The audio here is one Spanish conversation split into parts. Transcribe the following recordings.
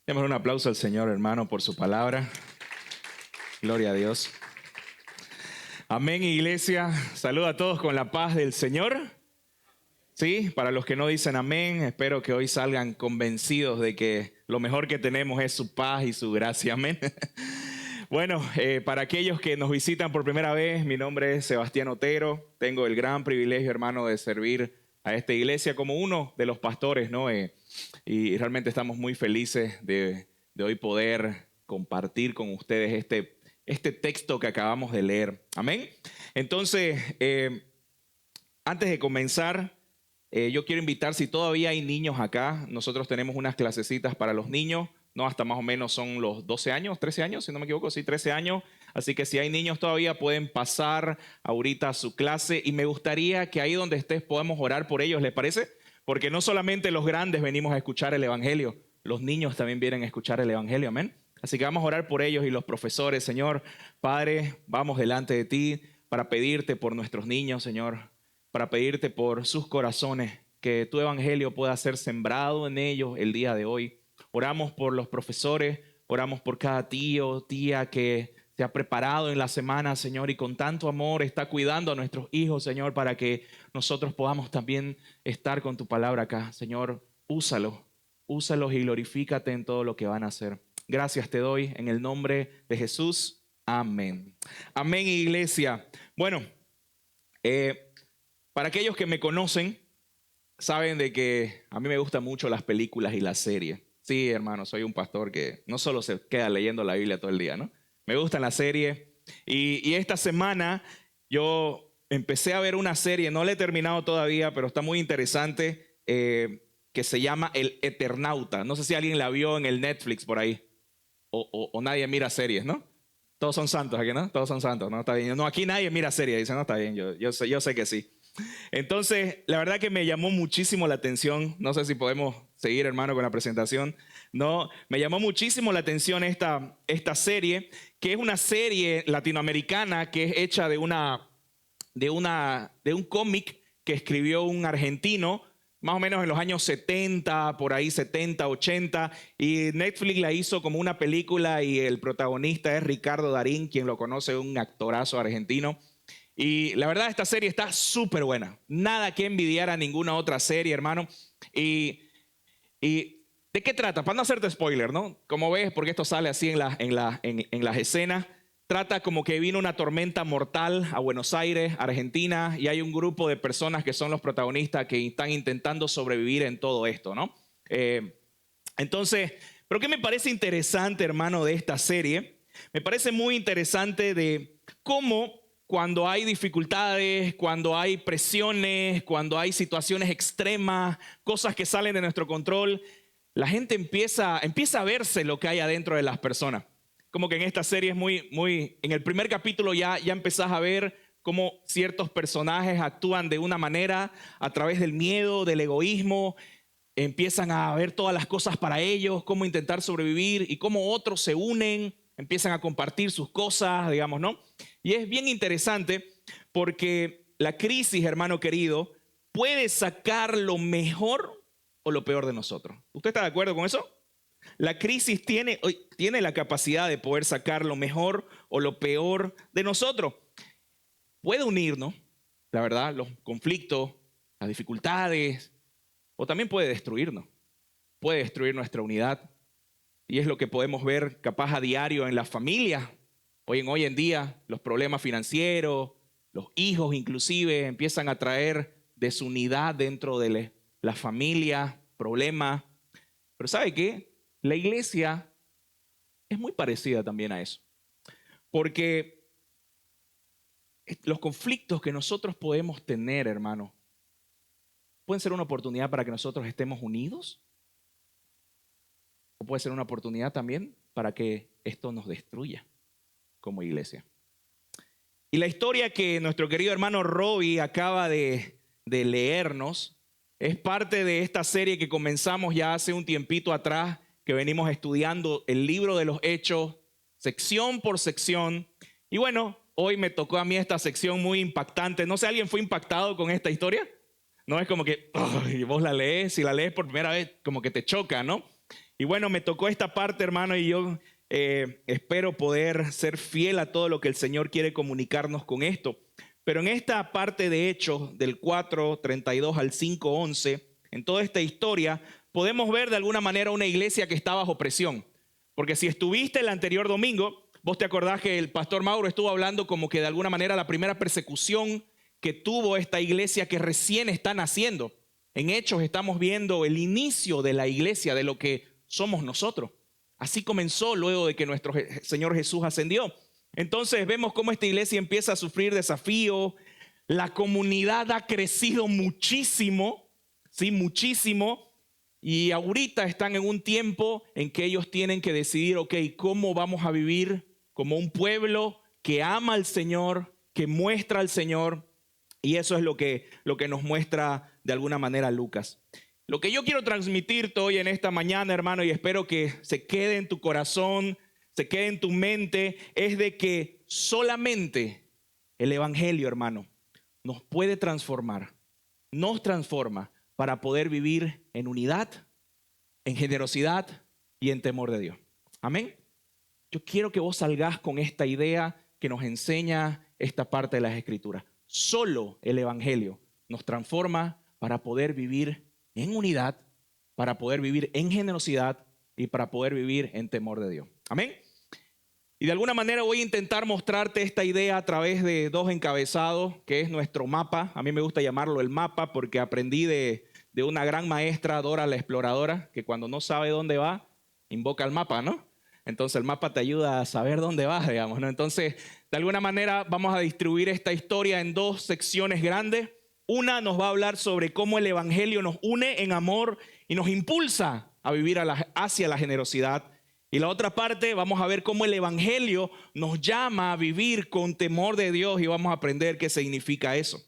Demos un aplauso al Señor, hermano, por su palabra. Gloria a Dios. Amén, iglesia. Saluda a todos con la paz del Señor. Sí, para los que no dicen amén, espero que hoy salgan convencidos de que lo mejor que tenemos es su paz y su gracia. Amén. Bueno, para aquellos que nos visitan por primera vez, mi nombre es Sebastián Otero. Tengo el gran privilegio, hermano, de servir a esta iglesia como uno de los pastores, ¿no? Y realmente estamos muy felices de hoy poder compartir con ustedes este texto que acabamos de leer. Amén. Entonces, antes de comenzar, yo quiero invitar, si todavía hay niños acá, nosotros tenemos unas clasecitas para los niños, no, hasta más o menos son los 12 años, 13 años, si no me equivoco, sí, 13 años. Así que si hay niños todavía pueden pasar ahorita a su clase y me gustaría que ahí donde estés podamos orar por ellos, ¿les parece? Porque no solamente los grandes venimos a escuchar el Evangelio, los niños también vienen a escuchar el Evangelio, amén. Así que vamos a orar por ellos y los profesores. Señor, Padre, vamos delante de ti para pedirte por nuestros niños, Señor, para pedirte por sus corazones, que tu Evangelio pueda ser sembrado en ellos el día de hoy. Oramos por los profesores, oramos por cada tío, tía que se ha preparado en la semana, Señor, y con tanto amor está cuidando a nuestros hijos, Señor, para que nosotros podamos también estar con tu palabra acá. Señor, úsalos y glorifícate en todo lo que van a hacer. Gracias te doy en el nombre de Jesús. Amén. Amén, iglesia. Bueno, para aquellos que me conocen, saben de que a mí me gustan mucho las películas y las series. Sí, hermano, soy un pastor que no solo se queda leyendo la Biblia todo el día, ¿no? Me gustan las series. Y esta semana yo empecé a ver una serie, no la he terminado todavía, pero está muy interesante, que se llama El Eternauta. No sé si alguien la vio en el Netflix por ahí. O nadie mira series, ¿no? Todos son santos aquí, ¿no? Todos son santos, ¿no? Está bien. No, aquí nadie mira series. Dice, no, está bien, yo sé que sí. Entonces, la verdad que me llamó muchísimo la atención. No sé si podemos seguir, hermano, con la presentación. No, me llamó muchísimo la atención esta serie, que es una serie latinoamericana que es hecha de un cómic que escribió un argentino, más o menos en los años 70, por ahí 70, 80, y Netflix la hizo como una película y el protagonista es Ricardo Darín, quien lo conoce, un actorazo argentino. Y la verdad, esta serie está súper buena. Nada que envidiar a ninguna otra serie, hermano. Y ¿de qué trata? Para no hacerte spoiler, ¿no? Como ves, porque esto sale así en las escenas, trata como que vino una tormenta mortal a Buenos Aires, Argentina, y hay un grupo de personas que son los protagonistas que están intentando sobrevivir en todo esto, ¿no? Entonces, ¿pero qué me parece interesante, hermano, de esta serie? Me parece muy interesante de cómo cuando hay dificultades, cuando hay presiones, cuando hay situaciones extremas, cosas que salen de nuestro control, la gente empieza a verse lo que hay adentro de las personas. Como que en esta serie es muy, en el primer capítulo ya empezás a ver cómo ciertos personajes actúan de una manera a través del miedo, del egoísmo, empiezan a ver todas las cosas para ellos, cómo intentar sobrevivir y cómo otros se unen, empiezan a compartir sus cosas, digamos, ¿no? Y es bien interesante porque la crisis, hermano querido, puede sacar lo mejor o lo peor de nosotros. ¿Usted está de acuerdo con eso? La crisis tiene la capacidad de poder sacar lo mejor o lo peor de nosotros. Puede unirnos, la verdad, los conflictos, las dificultades, o también puede destruirnos. Puede destruir nuestra unidad. Y es lo que podemos ver capaz a diario en las familias. Hoy en día los problemas financieros, los hijos inclusive empiezan a traer desunidad dentro de la familia, problemas. Pero ¿sabe qué? La iglesia es muy parecida también a eso. Porque los conflictos que nosotros podemos tener, hermano, pueden ser una oportunidad para que nosotros estemos unidos. O puede ser una oportunidad también para que esto nos destruya como iglesia. Y la historia que nuestro querido hermano Robbie acaba de leernos es parte de esta serie que comenzamos ya hace un tiempito atrás, que venimos estudiando el libro de los Hechos, sección por sección. Y bueno, hoy me tocó a mí esta sección muy impactante. No sé, ¿alguien fue impactado con esta historia? No es como que vos la lees, si la lees por primera vez, como que te choca, ¿no? Y bueno, me tocó esta parte, hermano, y yo espero poder ser fiel a todo lo que el Señor quiere comunicarnos con esto. Pero en esta parte de Hechos, del 4:32 al 5:11, en toda esta historia, podemos ver de alguna manera una iglesia que está bajo presión. Porque si estuviste el anterior domingo, vos te acordás que el pastor Mauro estuvo hablando como que de alguna manera la primera persecución que tuvo esta iglesia que recién está naciendo. En Hechos estamos viendo el inicio de la iglesia, de lo que somos nosotros. Así comenzó luego de que nuestro Señor Jesús ascendió. Entonces vemos cómo esta iglesia empieza a sufrir desafíos. La comunidad ha crecido muchísimo, sí, muchísimo. Y ahorita están en un tiempo en que ellos tienen que decidir, ok, ¿cómo vamos a vivir como un pueblo que ama al Señor, que muestra al Señor? Y eso es lo que nos muestra de alguna manera Lucas. Lo que yo quiero transmitirte hoy en esta mañana, hermano, y espero que se quede en tu corazón, se quede en tu mente, es de que solamente el Evangelio, hermano, nos puede transformar, nos transforma para poder vivir en unidad, en generosidad y en temor de Dios. Amén. Yo quiero que vos salgas con esta idea que nos enseña esta parte de las Escrituras. Solo el Evangelio nos transforma para poder vivir en unidad, para poder vivir en generosidad y para poder vivir en temor de Dios. Amén. Y de alguna manera voy a intentar mostrarte esta idea a través de dos encabezados, que es nuestro mapa. A mí me gusta llamarlo el mapa porque aprendí de una gran maestra, Dora la Exploradora, que cuando no sabe dónde va, invoca el mapa, ¿no? Entonces el mapa te ayuda a saber dónde vas, digamos, ¿no? Entonces, de alguna manera vamos a distribuir esta historia en dos secciones grandes. Una nos va a hablar sobre cómo el Evangelio nos une en amor y nos impulsa a vivir hacia la generosidad. Y la otra parte vamos a ver cómo el Evangelio nos llama a vivir con temor de Dios y vamos a aprender qué significa eso.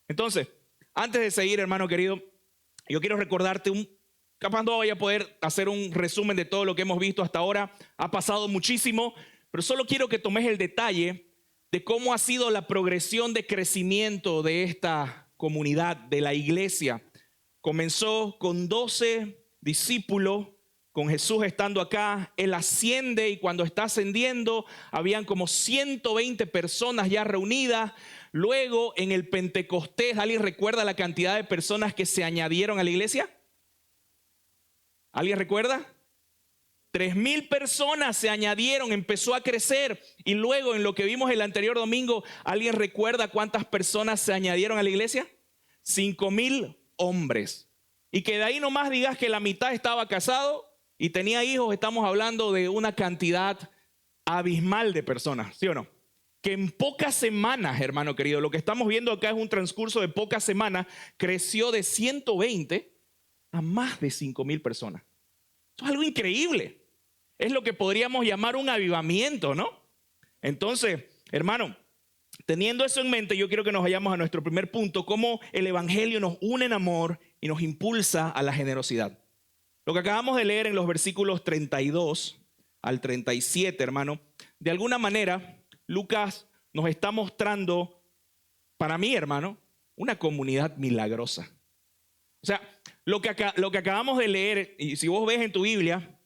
Entonces, antes de seguir, hermano querido, yo quiero recordarte capaz no voy a poder hacer un resumen de todo lo que hemos visto hasta ahora. Ha pasado muchísimo, pero solo quiero que tomes el detalle de cómo ha sido la progresión de crecimiento de esta comunidad, de la iglesia. Comenzó con 12 discípulos, con Jesús estando acá. Él asciende y cuando está ascendiendo habían como 120 personas ya reunidas. Luego en el Pentecostés, ¿alguien recuerda la cantidad de personas que se añadieron a la iglesia? ¿Alguien recuerda? 3,000 personas se añadieron, empezó a crecer. Y luego en lo que vimos el anterior domingo, ¿alguien recuerda cuántas personas se añadieron a la iglesia? 5,000 hombres. Y que de ahí nomás digas que la mitad estaba casado y tenía hijos. Estamos hablando de una cantidad abismal de personas, ¿sí o no? Que en pocas semanas, hermano querido, lo que estamos viendo acá es un transcurso de pocas semanas, creció de 120 a más de 5,000 personas. Eso es algo increíble. Es lo que podríamos llamar un avivamiento, ¿no? Entonces, hermano, teniendo eso en mente, yo quiero que nos vayamos a nuestro primer punto, cómo el Evangelio nos une en amor y nos impulsa a la generosidad. Lo que acabamos de leer en los versículos 32 al 37, hermano, de alguna manera, Lucas nos está mostrando, para mí, hermano, una comunidad milagrosa. O sea, lo que acabamos de leer, y si vos ves en tu Biblia,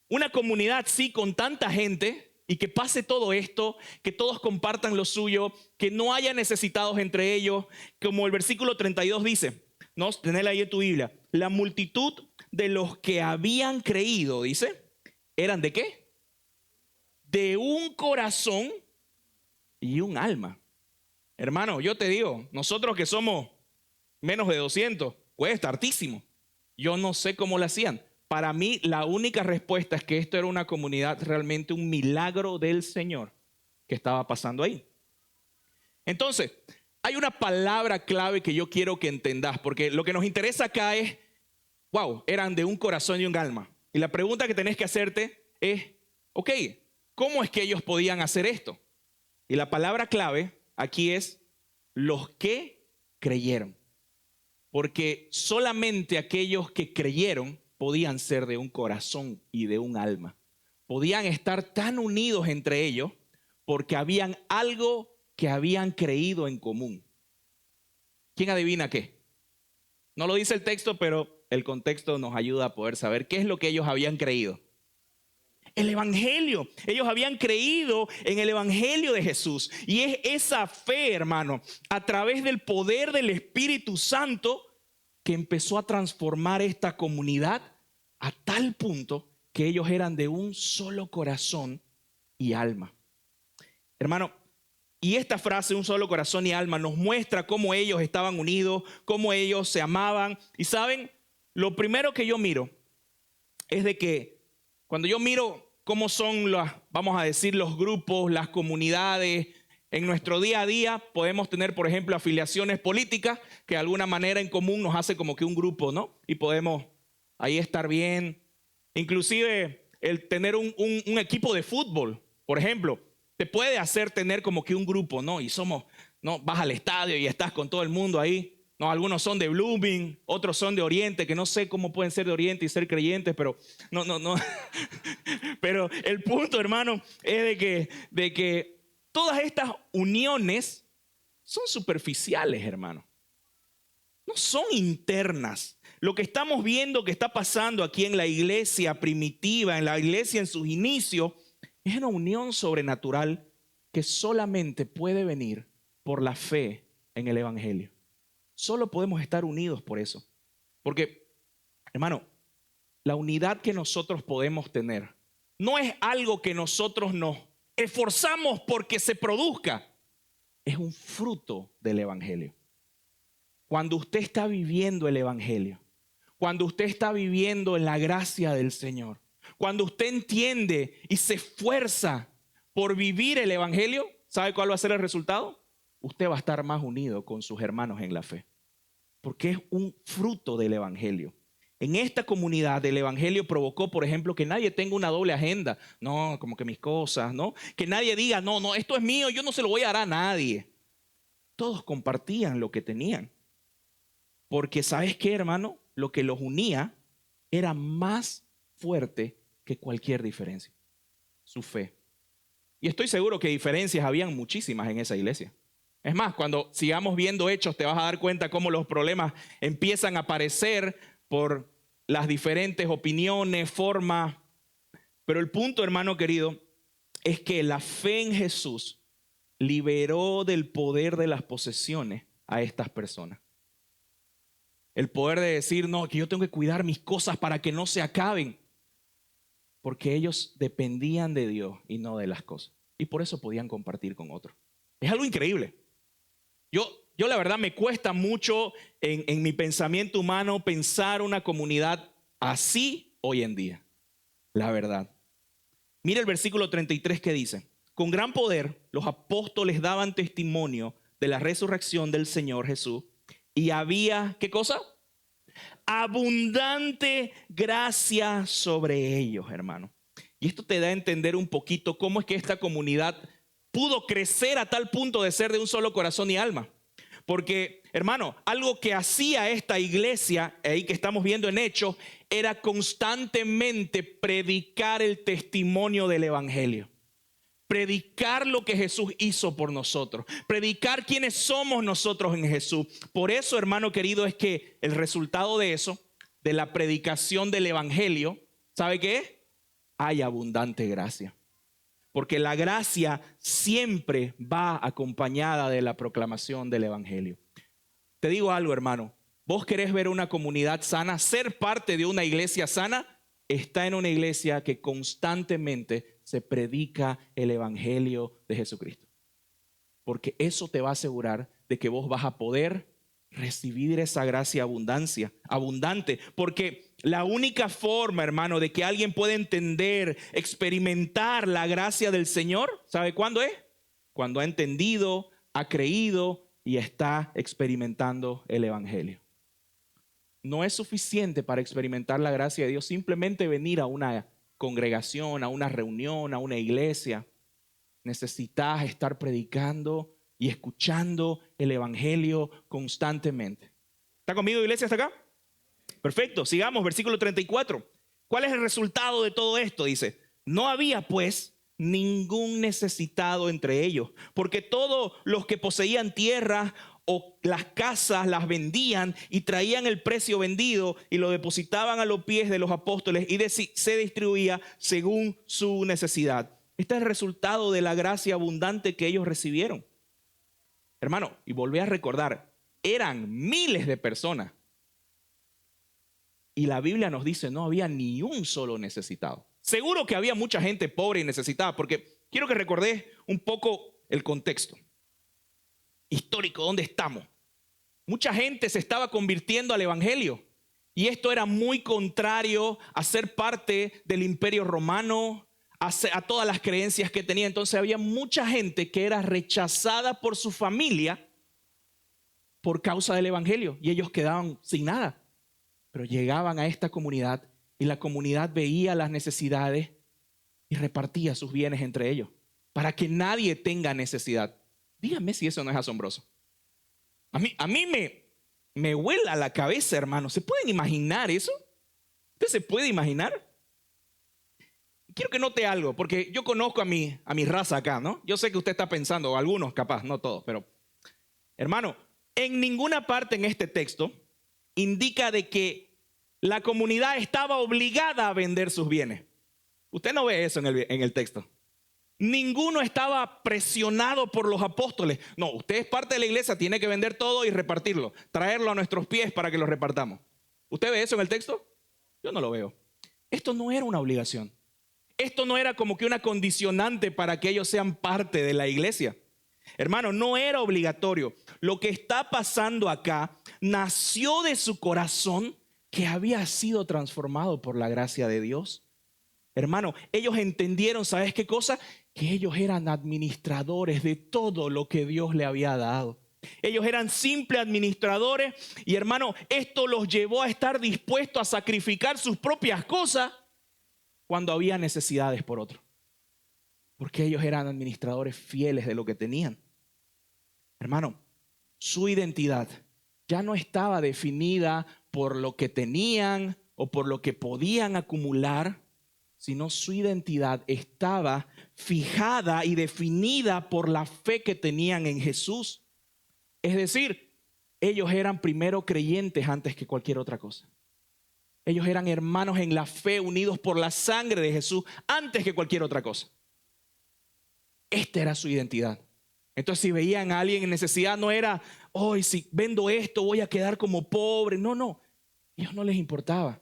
una comunidad, sí, con tanta gente, y que pase todo esto, que todos compartan lo suyo, que no haya necesitados entre ellos, como el versículo 32 dice, ¿no? Tenela ahí en tu Biblia. La multitud de los que habían creído, dice, ¿eran de qué? De un corazón y un alma. Hermano, yo te digo, nosotros que somos menos de 200, cuesta hartísimo. Yo no sé cómo lo hacían. Para mí, la única respuesta es que esto era una comunidad, realmente un milagro del Señor que estaba pasando ahí. Entonces, hay una palabra clave que yo quiero que entendás, porque lo que nos interesa acá es, wow, eran de un corazón y un alma. Y la pregunta que tenés que hacerte es, ok, ¿cómo es que ellos podían hacer esto? Y la palabra clave aquí es los que creyeron. Porque solamente aquellos que creyeron podían ser de un corazón y de un alma. Podían estar tan unidos entre ellos porque habían algo que habían creído en común. ¿Quién adivina qué? No lo dice el texto, pero el contexto nos ayuda a poder saber qué es lo que ellos habían creído. El evangelio. Ellos habían creído en el evangelio de Jesús. Y es esa fe, hermano, a través del poder del Espíritu Santo que empezó a transformar esta comunidad a tal punto que ellos eran de un solo corazón y alma. Hermano, y esta frase, un solo corazón y alma, nos muestra cómo ellos estaban unidos, cómo ellos se amaban. Y saben, lo primero que yo miro es de que cuando yo miro cómo son vamos a decir, los grupos, las comunidades, en nuestro día a día podemos tener, por ejemplo, afiliaciones políticas que de alguna manera en común nos hace como que un grupo, ¿no? Y podemos ahí estar bien. Inclusive el tener un equipo de fútbol, por ejemplo, te puede hacer tener como que un grupo, ¿no? Y somos, ¿no? Vas al estadio y estás con todo el mundo ahí. No, algunos son de Blooming, otros son de Oriente, que no sé cómo pueden ser de Oriente y ser creyentes, pero no. Pero el punto, hermano, es de que todas estas uniones son superficiales, hermano. No son internas. Lo que estamos viendo que está pasando aquí en la iglesia primitiva, en la iglesia en sus inicios, es una unión sobrenatural que solamente puede venir por la fe en el evangelio. Solo podemos estar unidos por eso. Porque, hermano, la unidad que nosotros podemos tener no es algo que nosotros nos esforzamos porque se produzca. Es un fruto del evangelio. Cuando usted está viviendo el evangelio, cuando usted está viviendo en la gracia del Señor, cuando usted entiende y se esfuerza por vivir el evangelio, ¿sabe cuál va a ser el resultado? Usted va a estar más unido con sus hermanos en la fe. Porque es un fruto del evangelio. En esta comunidad el evangelio provocó, por ejemplo, que nadie tenga una doble agenda. No, como que mis cosas, ¿no? Que nadie diga, no, esto es mío, yo no se lo voy a dar a nadie. Todos compartían lo que tenían. Porque ¿sabes qué, hermano? Lo que los unía era más fuerte que cualquier diferencia. Su fe. Y estoy seguro que diferencias habían muchísimas en esa iglesia. Es más, cuando sigamos viendo Hechos te vas a dar cuenta cómo los problemas empiezan a aparecer por las diferentes opiniones, formas. Pero el punto, hermano querido, es que la fe en Jesús liberó del poder de las posesiones a estas personas. El poder de decir, no, que yo tengo que cuidar mis cosas para que no se acaben. Porque ellos dependían de Dios y no de las cosas. Y por eso podían compartir con otros. Es algo increíble. Yo la verdad me cuesta mucho en mi pensamiento humano pensar una comunidad así hoy en día. La verdad. Mira el versículo 33 que dice: con gran poder los apóstoles daban testimonio de la resurrección del Señor Jesús. Y había, ¿qué cosa? Abundante gracia sobre ellos, hermano. Y esto te da a entender un poquito cómo es que esta comunidad pudo crecer a tal punto de ser de un solo corazón y alma. Porque, hermano, algo que hacía esta iglesia, ahí que estamos viendo en Hechos, era constantemente predicar el testimonio del evangelio. Predicar lo que Jesús hizo por nosotros. Predicar quiénes somos nosotros en Jesús. Por eso, hermano querido, es que el resultado de eso, de la predicación del evangelio, ¿sabe qué es? Hay abundante gracia. Porque la gracia siempre va acompañada de la proclamación del evangelio. Te digo algo, hermano. ¿Vos querés ver una comunidad sana? Ser parte de una iglesia sana. Está en una iglesia que constantemente se predica el evangelio de Jesucristo. Porque eso te va a asegurar de que vos vas a poder recibir esa gracia abundante. Porque la única forma, hermano, de que alguien pueda entender, experimentar la gracia del Señor, ¿sabe cuándo es? Cuando ha entendido, ha creído y está experimentando el evangelio. No es suficiente para experimentar la gracia de Dios simplemente venir a una congregación, a una reunión, a una iglesia. Necesitas estar predicando y escuchando el evangelio constantemente. ¿Está conmigo, iglesia, hasta acá? Perfecto, sigamos, versículo 34. ¿Cuál es el resultado de todo esto? Dice: no había pues ningún necesitado entre ellos, porque todos los que poseían tierras o las casas las vendían y traían el precio vendido y lo depositaban a los pies de los apóstoles y se distribuía según su necesidad. Este es el resultado de la gracia abundante que ellos recibieron. Hermano, y volví a recordar, eran miles de personas. Y la Biblia nos dice, no había ni un solo necesitado. Seguro que había mucha gente pobre y necesitada, porque quiero que recordés un poco el contexto histórico, ¿dónde estamos? Mucha gente se estaba convirtiendo al evangelio y esto era muy contrario a ser parte del imperio romano, a todas las creencias que tenía. Entonces había mucha gente que era rechazada por su familia por causa del evangelio y ellos quedaban sin nada. Pero llegaban a esta comunidad y la comunidad veía las necesidades y repartía sus bienes entre ellos para que nadie tenga necesidad. Díganme si eso no es asombroso. A mí me vuela la cabeza, hermano. ¿Se pueden imaginar eso? ¿Usted se puede imaginar? Quiero que note algo, porque yo conozco a mi raza acá, ¿no? Yo sé que usted está pensando, algunos capaz, no todos, pero hermano, en ninguna parte en este texto indica de que la comunidad estaba obligada a vender sus bienes. Usted no ve eso en el texto. Ninguno estaba presionado por los apóstoles. No, usted es parte de la iglesia, tiene que vender todo y repartirlo, traerlo a nuestros pies para que lo repartamos. ¿Usted ve eso en el texto? Yo no lo veo. Esto no era una obligación. Esto no era como que una condicionante para que ellos sean parte de la iglesia. Hermano, no era obligatorio. Lo que está pasando acá nació de su corazón que había sido transformado por la gracia de Dios. Hermano, ellos entendieron, ¿sabes qué cosa? Que ellos eran administradores de todo lo que Dios le había dado. Ellos eran simples administradores y hermano, esto los llevó a estar dispuestos a sacrificar sus propias cosas cuando había necesidades por otro. Porque ellos eran administradores fieles de lo que tenían. Hermano, su identidad ya no estaba definida por lo que tenían o por lo que podían acumular, sino su identidad estaba fijada y definida por la fe que tenían en Jesús. Es decir, ellos eran primero creyentes antes que cualquier otra cosa. Ellos eran hermanos en la fe, unidos por la sangre de Jesús antes que cualquier otra cosa. Esta era su identidad. Entonces, si veían a alguien en necesidad, no era, hoy si vendo esto voy a quedar como pobre. No, no. A ellos no les importaba,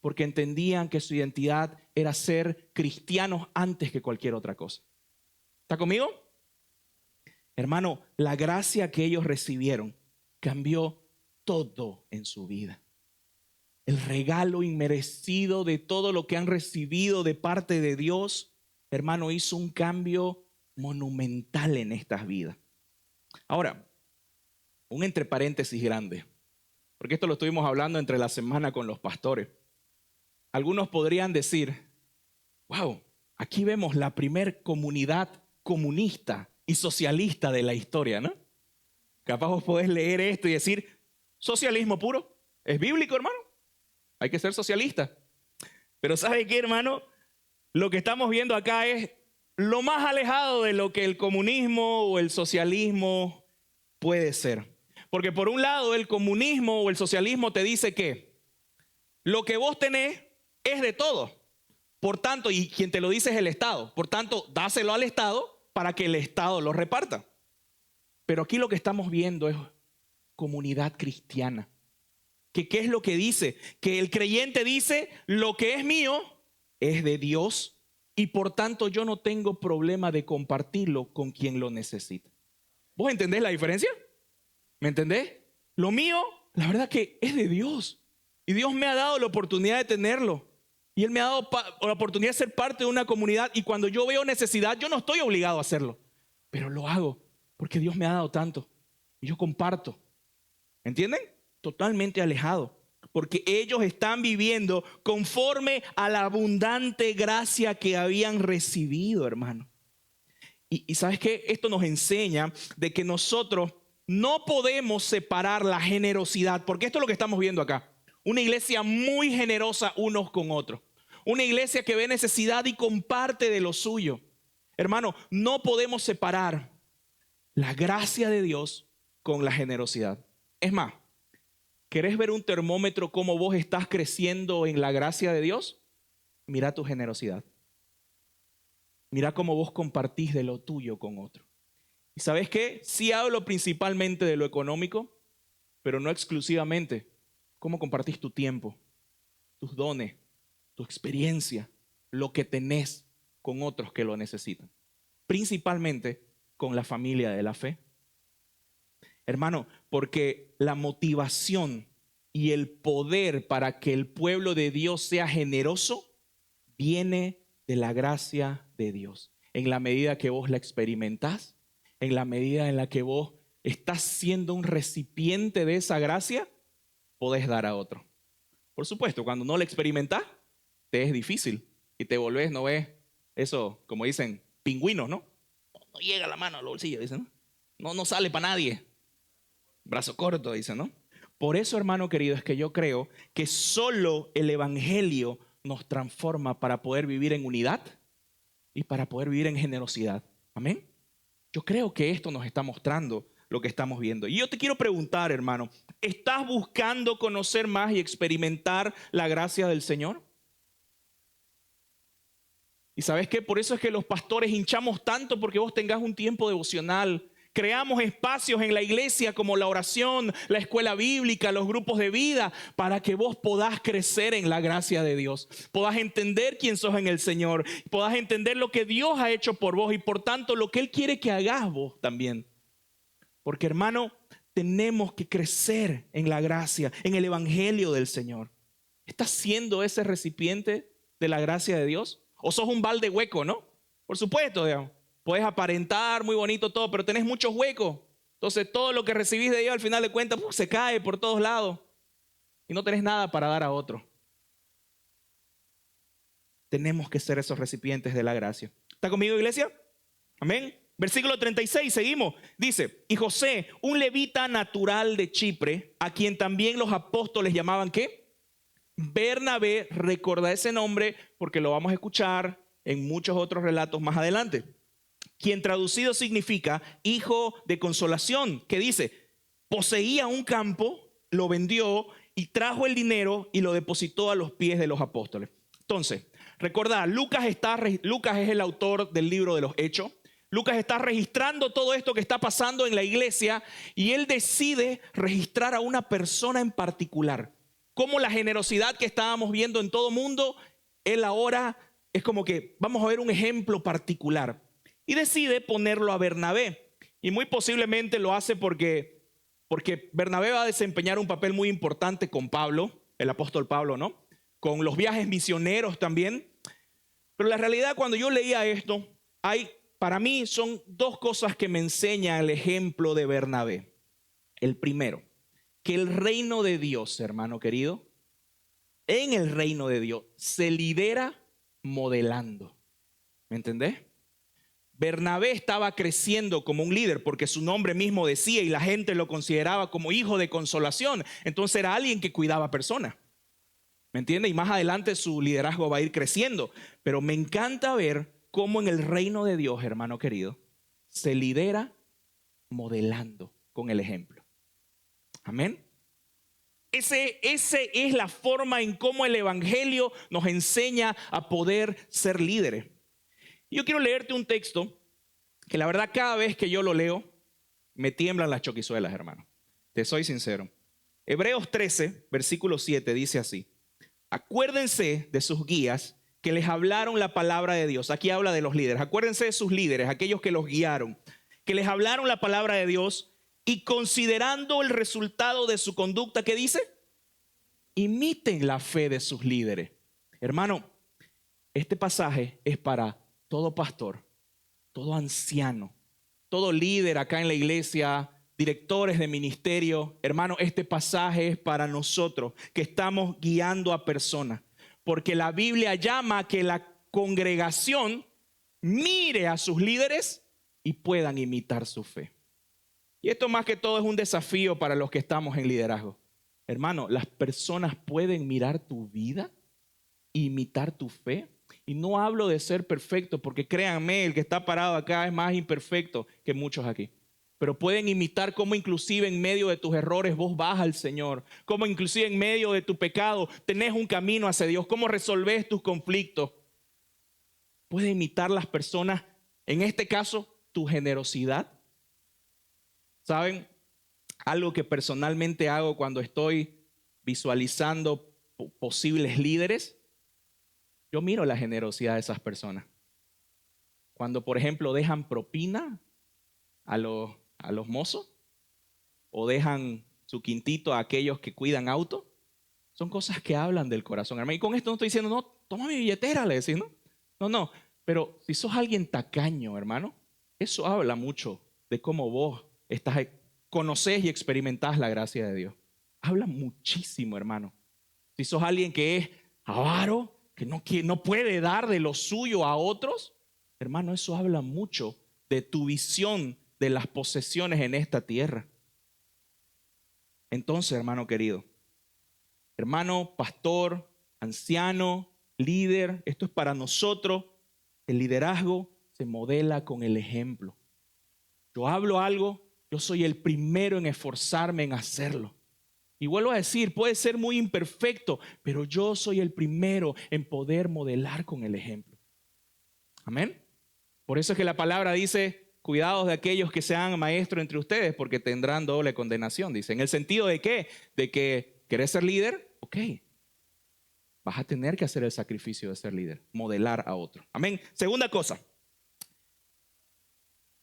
porque entendían que su identidad era ser cristianos antes que cualquier otra cosa. ¿Está conmigo? Hermano, la gracia que ellos recibieron cambió todo en su vida. El regalo inmerecido de todo lo que han recibido de parte de Dios, hermano, hizo un cambio monumental en estas vidas. Ahora, un entre paréntesis grande, porque esto lo estuvimos hablando entre la semana con los pastores. Algunos podrían decir, wow, aquí vemos la primer comunidad comunista y socialista de la historia, ¿no? Capaz vos podés leer esto y decir, socialismo puro, ¿es bíblico, hermano? Hay que ser socialista. Pero ¿sabe qué, hermano? Lo que estamos viendo acá es lo más alejado de lo que el comunismo o el socialismo puede ser. Porque por un lado el comunismo o el socialismo te dice que lo que vos tenés es de todo. Por tanto, y quien te lo dice es el Estado. Por tanto, dáselo al Estado para que el Estado lo reparta. Pero aquí lo que estamos viendo es comunidad cristiana. ¿Qué es lo que dice? Que el creyente dice, lo que es mío es de Dios y por tanto yo no tengo problema de compartirlo con quien lo necesita. ¿Vos entendés la diferencia? ¿Me entendés? Lo mío, la verdad que es de Dios. Y Dios me ha dado la oportunidad de tenerlo. Y Él me ha dado la oportunidad de ser parte de una comunidad. Y cuando yo veo necesidad, yo no estoy obligado a hacerlo. Pero lo hago porque Dios me ha dado tanto. Y yo comparto. ¿Entienden? Totalmente alejado. Porque ellos están viviendo conforme a la abundante gracia que habían recibido, hermano. Y ¿sabes qué? Esto nos enseña de que nosotros no podemos separar la generosidad. Porque esto es lo que estamos viendo acá. Una iglesia muy generosa unos con otros. Una iglesia que ve necesidad y comparte de lo suyo. Hermano, no podemos separar la gracia de Dios con la generosidad. Es más, ¿querés ver un termómetro cómo vos estás creciendo en la gracia de Dios? Mira tu generosidad. Mira cómo vos compartís de lo tuyo con otro. ¿Y sabes qué? Sí hablo principalmente de lo económico, pero no exclusivamente. ¿Cómo compartís tu tiempo, tus dones, tu experiencia, lo que tenés con otros que lo necesitan? Principalmente con la familia de la fe. Hermano, porque la motivación y el poder para que el pueblo de Dios sea generoso viene de la gracia de Dios. En la medida que vos la experimentás, en la medida en la que vos estás siendo un recipiente de esa gracia, podés dar a otro. Por supuesto, cuando no la experimentás, te es difícil y te volvés, no ves eso, como dicen, pingüinos, ¿no? No llega la mano al bolsillo, dicen, ¿no? No sale para nadie. Brazo corto, dicen, ¿no? Por eso, hermano querido, es que yo creo que solo el evangelio nos transforma para poder vivir en unidad y para poder vivir en generosidad. Amén. Yo creo que esto nos está mostrando lo que estamos viendo. Y yo te quiero preguntar, hermano, ¿estás buscando conocer más y experimentar la gracia del Señor? Y ¿sabes qué? Por eso es que los pastores hinchamos tanto porque vos tengas un tiempo devocional. Creamos espacios en la iglesia como la oración, la escuela bíblica, los grupos de vida, para que vos podás crecer en la gracia de Dios. Podás entender quién sos en el Señor. Podás entender lo que Dios ha hecho por vos y por tanto lo que Él quiere que hagas vos también. Porque, hermano, tenemos que crecer en la gracia, en el evangelio del Señor. ¿Estás siendo ese recipiente de la gracia de Dios? ¿O sos un balde hueco, no? Por supuesto, digamos. Puedes aparentar muy bonito todo, pero tenés muchos huecos. Entonces todo lo que recibís de Dios al final de cuentas se cae por todos lados. Y no tenés nada para dar a otro. Tenemos que ser esos recipientes de la gracia. ¿Está conmigo, iglesia? Amén. Versículo 36, seguimos. Dice, y José, un levita natural de Chipre, a quien también los apóstoles llamaban, ¿qué? Bernabé. Recuerda ese nombre porque lo vamos a escuchar en muchos otros relatos más adelante. Quien traducido significa hijo de consolación, que dice, poseía un campo, lo vendió y trajo el dinero y lo depositó a los pies de los apóstoles. Entonces, recordad, Lucas es el autor del libro de los Hechos. Lucas está registrando todo esto que está pasando en la iglesia y él decide registrar a una persona en particular. Como la generosidad que estábamos viendo en todo mundo, él ahora es como que vamos a ver un ejemplo particular. Y decide ponerlo a Bernabé. Y muy posiblemente lo hace porque Bernabé va a desempeñar un papel muy importante con Pablo, el apóstol Pablo, ¿no? Con los viajes misioneros también. Pero la realidad, cuando yo leía esto, para mí son dos cosas que me enseña el ejemplo de Bernabé. El primero, que el reino de Dios, hermano querido, en el reino de Dios se lidera modelando. ¿Me entendés? Bernabé estaba creciendo como un líder porque su nombre mismo decía y la gente lo consideraba como hijo de consolación. Entonces era alguien que cuidaba personas. ¿Me entiende? Y más adelante su liderazgo va a ir creciendo. Pero me encanta ver cómo en el reino de Dios, hermano querido, se lidera modelando con el ejemplo. Amén. Ese es la forma en cómo el evangelio nos enseña a poder ser líderes. Yo quiero leerte un texto que la verdad cada vez que yo lo leo me tiemblan las choquizuelas, hermano. Te soy sincero. Hebreos 13, versículo 7 dice así: acuérdense de sus guías que les hablaron la palabra de Dios. Aquí habla de los líderes. Acuérdense de sus líderes, aquellos que los guiaron, que les hablaron la palabra de Dios y considerando el resultado de su conducta, ¿qué dice? Imiten la fe de sus líderes. Hermano, este pasaje es para todo pastor, todo anciano, todo líder acá en la iglesia, directores de ministerio. Hermano, este pasaje es para nosotros que estamos guiando a personas. Porque la Biblia llama a que la congregación mire a sus líderes y puedan imitar su fe. Y esto más que todo es un desafío para los que estamos en liderazgo. Hermano, las personas pueden mirar tu vida e imitar tu fe. Y no hablo de ser perfecto, porque créanme, el que está parado acá es más imperfecto que muchos aquí. pero pueden imitar cómo inclusive en medio de tus errores vos vas al Señor, cómo inclusive en medio de tu pecado tenés un camino hacia Dios, cómo resolvés tus conflictos. Puede imitar las personas, en este caso, tu generosidad. ¿Saben? Algo que personalmente hago cuando estoy visualizando posibles líderes, yo miro la generosidad de esas personas. Cuando, por ejemplo, dejan propina a los mozos o dejan su quintito a aquellos que cuidan auto, son cosas que hablan del corazón, hermano. Y con esto no estoy diciendo, no, toma mi billetera, le decís, ¿no? No, pero si sos alguien tacaño, hermano, eso habla mucho de cómo vos conocés y experimentás la gracia de Dios. Habla muchísimo, hermano. Si sos alguien que es avaro, que no puede dar de lo suyo a otros, hermano, eso habla mucho de tu visión de las posesiones en esta tierra. Entonces, hermano querido, hermano, pastor, anciano, líder, esto es para nosotros. El liderazgo se modela con el ejemplo. Yo hablo algo, yo soy el primero en esforzarme en hacerlo. Y vuelvo a decir, puede ser muy imperfecto, pero yo soy el primero en poder modelar con el ejemplo. Amén. Por eso es que la palabra dice, cuidados de aquellos que sean maestros entre ustedes, porque tendrán doble condenación. Dice, ¿en el sentido de qué? De que querés ser líder, ok. Vas a tener que hacer el sacrificio de ser líder, modelar a otro. Amén. Segunda cosa.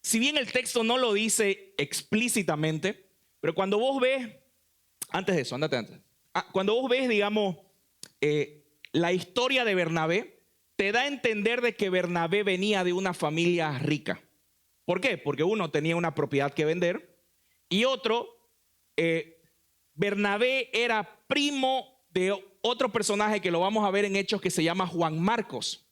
Si bien el texto no lo dice explícitamente, pero cuando vos ves, antes de eso, andate antes. Cuando vos ves, digamos, la historia de Bernabé, te da a entender de que Bernabé venía de una familia rica. ¿Por qué? Porque uno tenía una propiedad que vender y otro, Bernabé era primo de otro personaje que lo vamos a ver en Hechos que se llama Juan Marcos.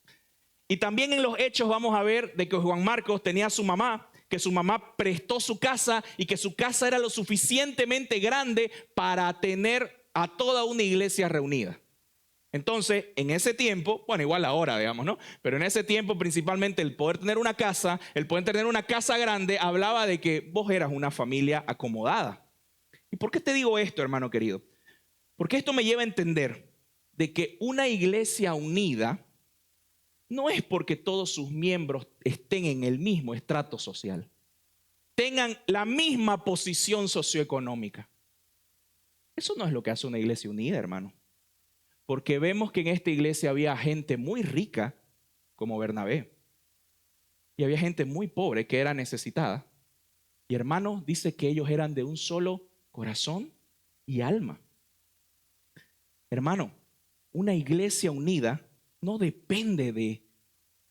Y también en los Hechos vamos a ver de que Juan Marcos tenía a su mamá, que su mamá prestó su casa y que su casa era lo suficientemente grande para tener a toda una iglesia reunida. Entonces, en ese tiempo, bueno, igual ahora, digamos, ¿no? Pero en ese tiempo, principalmente, el poder tener una casa, el poder tener una casa grande, hablaba de que vos eras una familia acomodada. ¿Y por qué te digo esto, hermano querido? Porque esto me lleva a entender de que una iglesia unida no es porque todos sus miembros estén en el mismo estrato social, tengan la misma posición socioeconómica. Eso no es lo que hace una iglesia unida, hermano. Porque vemos que en esta iglesia había gente muy rica, como Bernabé, y había gente muy pobre que era necesitada. Y hermano, dice que ellos eran de un solo corazón y alma. Hermano, una iglesia unida no depende de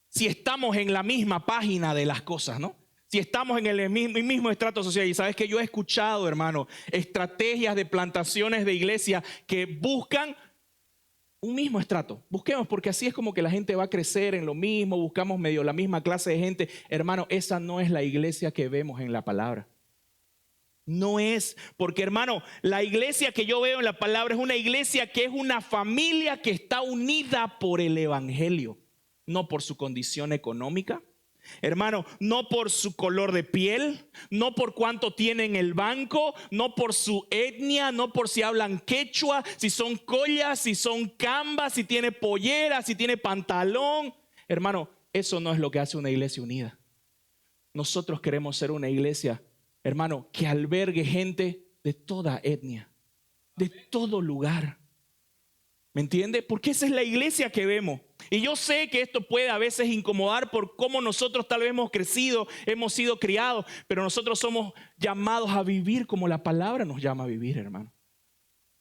si estamos en la misma página de las cosas, ¿no? Si estamos en el mismo estrato social. Y sabes que yo he escuchado, hermano, estrategias de plantaciones de iglesia que buscan un mismo estrato. Busquemos, porque así es como que la gente va a crecer en lo mismo, buscamos medio la misma clase de gente. Hermano, esa no es la iglesia que vemos en la palabra. No es, porque hermano, la iglesia que yo veo en la palabra es una iglesia que es una familia que está unida por el evangelio, no por su condición económica. Hermano, no por su color de piel, no por cuánto tiene en el banco, no por su etnia, no por si hablan quechua, si son collas, si son cambas, si tiene pollera, si tiene pantalón. Hermano, eso no es lo que hace una iglesia unida. Nosotros queremos ser una iglesia, hermano, que albergue gente de toda etnia, de todo lugar. ¿Me entiende? Porque esa es la iglesia que vemos. Y yo sé que esto puede a veces incomodar por cómo nosotros tal vez hemos crecido, hemos sido criados, pero nosotros somos llamados a vivir como la palabra nos llama a vivir, hermano.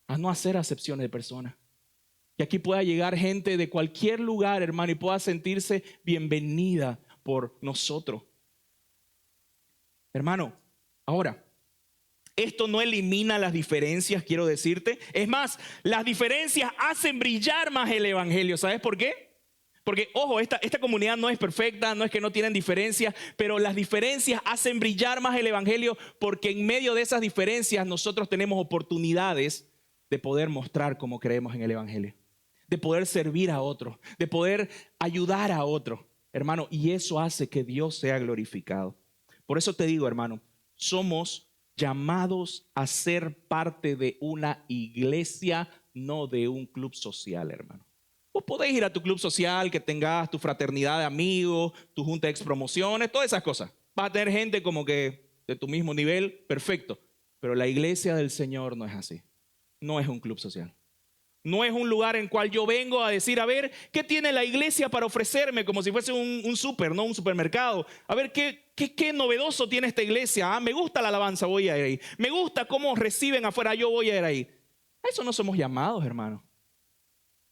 A no hacer acepciones de personas. Que aquí pueda llegar gente de cualquier lugar, hermano, y pueda sentirse bienvenida por nosotros. Hermano, ahora, esto no elimina las diferencias, quiero decirte. Es más, las diferencias hacen brillar más el evangelio. ¿Sabes por qué? Porque, ojo, esta comunidad no es perfecta, no es que no tienen diferencias, pero las diferencias hacen brillar más el evangelio porque en medio de esas diferencias nosotros tenemos oportunidades de poder mostrar cómo creemos en el evangelio, de poder servir a otros, de poder ayudar a otros, hermano, y eso hace que Dios sea glorificado. Por eso te digo, hermano, somos llamados a ser parte de una iglesia, no de un club social, hermano. Vos podéis ir a tu club social, que tengas tu fraternidad de amigos, tu junta de expromociones, todas esas cosas. Vas a tener gente como que de tu mismo nivel, perfecto. Pero la iglesia del Señor no es así. No es un club social. No es un lugar en el cual yo vengo a decir, a ver, ¿qué tiene la iglesia para ofrecerme? Como si fuese un súper, ¿no? Un supermercado. A ver, ¿qué novedoso tiene esta iglesia? Ah, me gusta la alabanza, voy a ir ahí. Me gusta cómo reciben afuera, yo voy a ir ahí. A eso no somos llamados, hermano.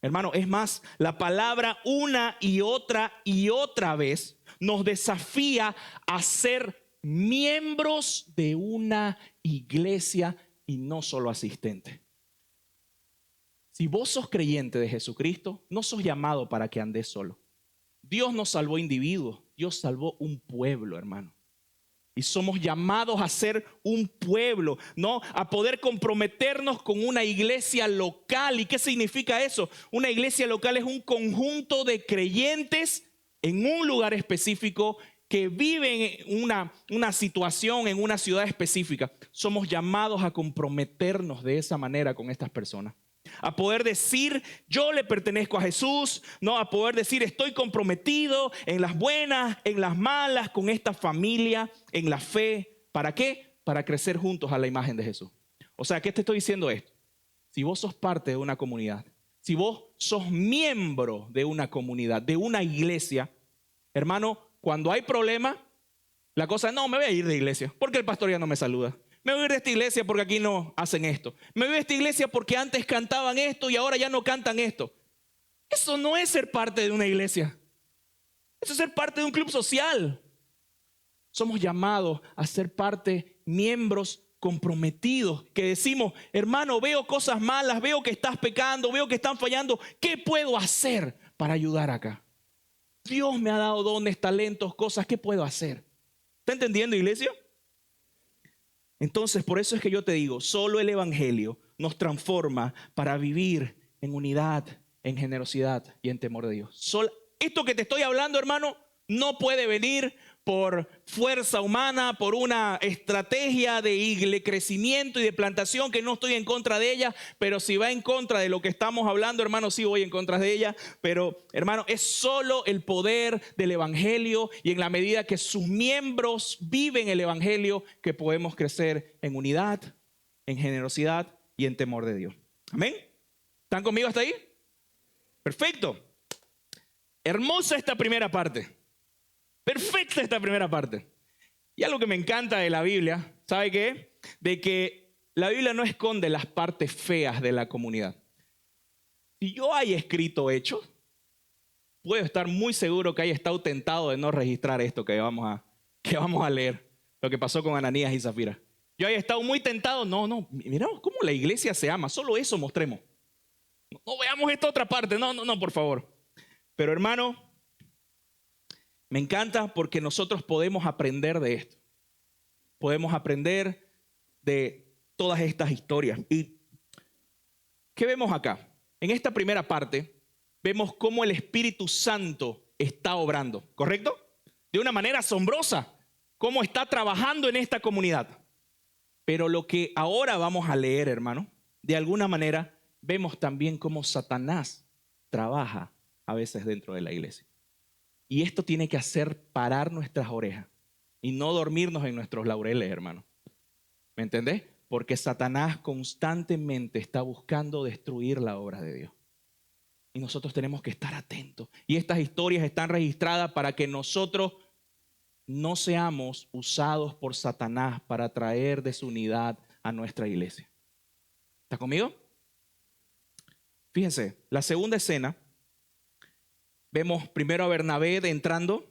Hermano, es más, la palabra una y otra vez nos desafía a ser miembros de una iglesia y no solo asistentes. Si vos sos creyente de Jesucristo, no sos llamado para que andes solo. Dios no salvó individuos, Dios salvó un pueblo, hermano. Y somos llamados a ser un pueblo, ¿no? A poder comprometernos con una iglesia local. ¿Y qué significa eso? Una iglesia local es un conjunto de creyentes en un lugar específico que viven una situación en una ciudad específica. Somos llamados a comprometernos de esa manera con estas personas. A poder decir, yo le pertenezco a Jesús, ¿no? A poder decir, estoy comprometido en las buenas, en las malas, con esta familia, en la fe. ¿Para qué? Para crecer juntos a la imagen de Jesús. O sea, ¿qué te estoy diciendo esto? Si vos sos parte de una comunidad, si vos sos miembro de una comunidad, de una iglesia, hermano, cuando hay problema, la cosa es, no, me voy a ir de iglesia, porque el pastor ya no me saluda. Me voy a ir de esta iglesia porque aquí no hacen esto. Me voy de esta iglesia porque antes cantaban esto y ahora ya no cantan esto. Eso no es ser parte de una iglesia. Eso es ser parte de un club social. Somos llamados a ser parte, miembros comprometidos, que decimos, hermano, veo cosas malas, veo que estás pecando, veo que están fallando. ¿Qué puedo hacer para ayudar acá? Dios me ha dado dones, talentos, cosas. ¿Qué puedo hacer? ¿Está entendiendo, iglesia? Entonces, por eso es que yo te digo, solo el evangelio nos transforma para vivir en unidad, en generosidad y en temor de Dios. Esto que te estoy hablando, hermano, no puede venir por fuerza humana, por una estrategia de crecimiento y de plantación, que no estoy en contra de ella, pero si va en contra de lo que estamos hablando, hermano, sí voy en contra de ella. Pero, hermano, es solo el poder del evangelio y en la medida que sus miembros viven el evangelio que podemos crecer en unidad, en generosidad y en temor de Dios. Amén. ¿Están conmigo hasta ahí? Perfecto. Hermosa esta primera parte. Perfecta esta primera parte. Y algo que me encanta de la Biblia, ¿sabe qué? De que la Biblia no esconde las partes feas de la comunidad. Si yo haya escrito hechos, puedo estar muy seguro que haya estado tentado de no registrar esto que vamos a leer, lo que pasó con Ananías y Zafira. Yo haya estado muy tentado, no, miramos cómo la iglesia se ama, solo eso mostremos. No veamos esta otra parte, no, por favor. Pero hermano, me encanta porque nosotros podemos aprender de esto. Podemos aprender de todas estas historias. ¿Y qué vemos acá? En esta primera parte vemos cómo el Espíritu Santo está obrando, ¿correcto? De una manera asombrosa, cómo está trabajando en esta comunidad. Pero lo que ahora vamos a leer, hermano, de alguna manera vemos también cómo Satanás trabaja a veces dentro de la iglesia. Y esto tiene que hacer parar nuestras orejas y no dormirnos en nuestros laureles, hermano. ¿Me entendés? Porque Satanás constantemente está buscando destruir la obra de Dios. Y nosotros tenemos que estar atentos. Y estas historias están registradas para que nosotros no seamos usados por Satanás para traer desunidad a nuestra iglesia. ¿Está conmigo? Fíjense, la segunda escena. Vemos primero a Bernabé entrando,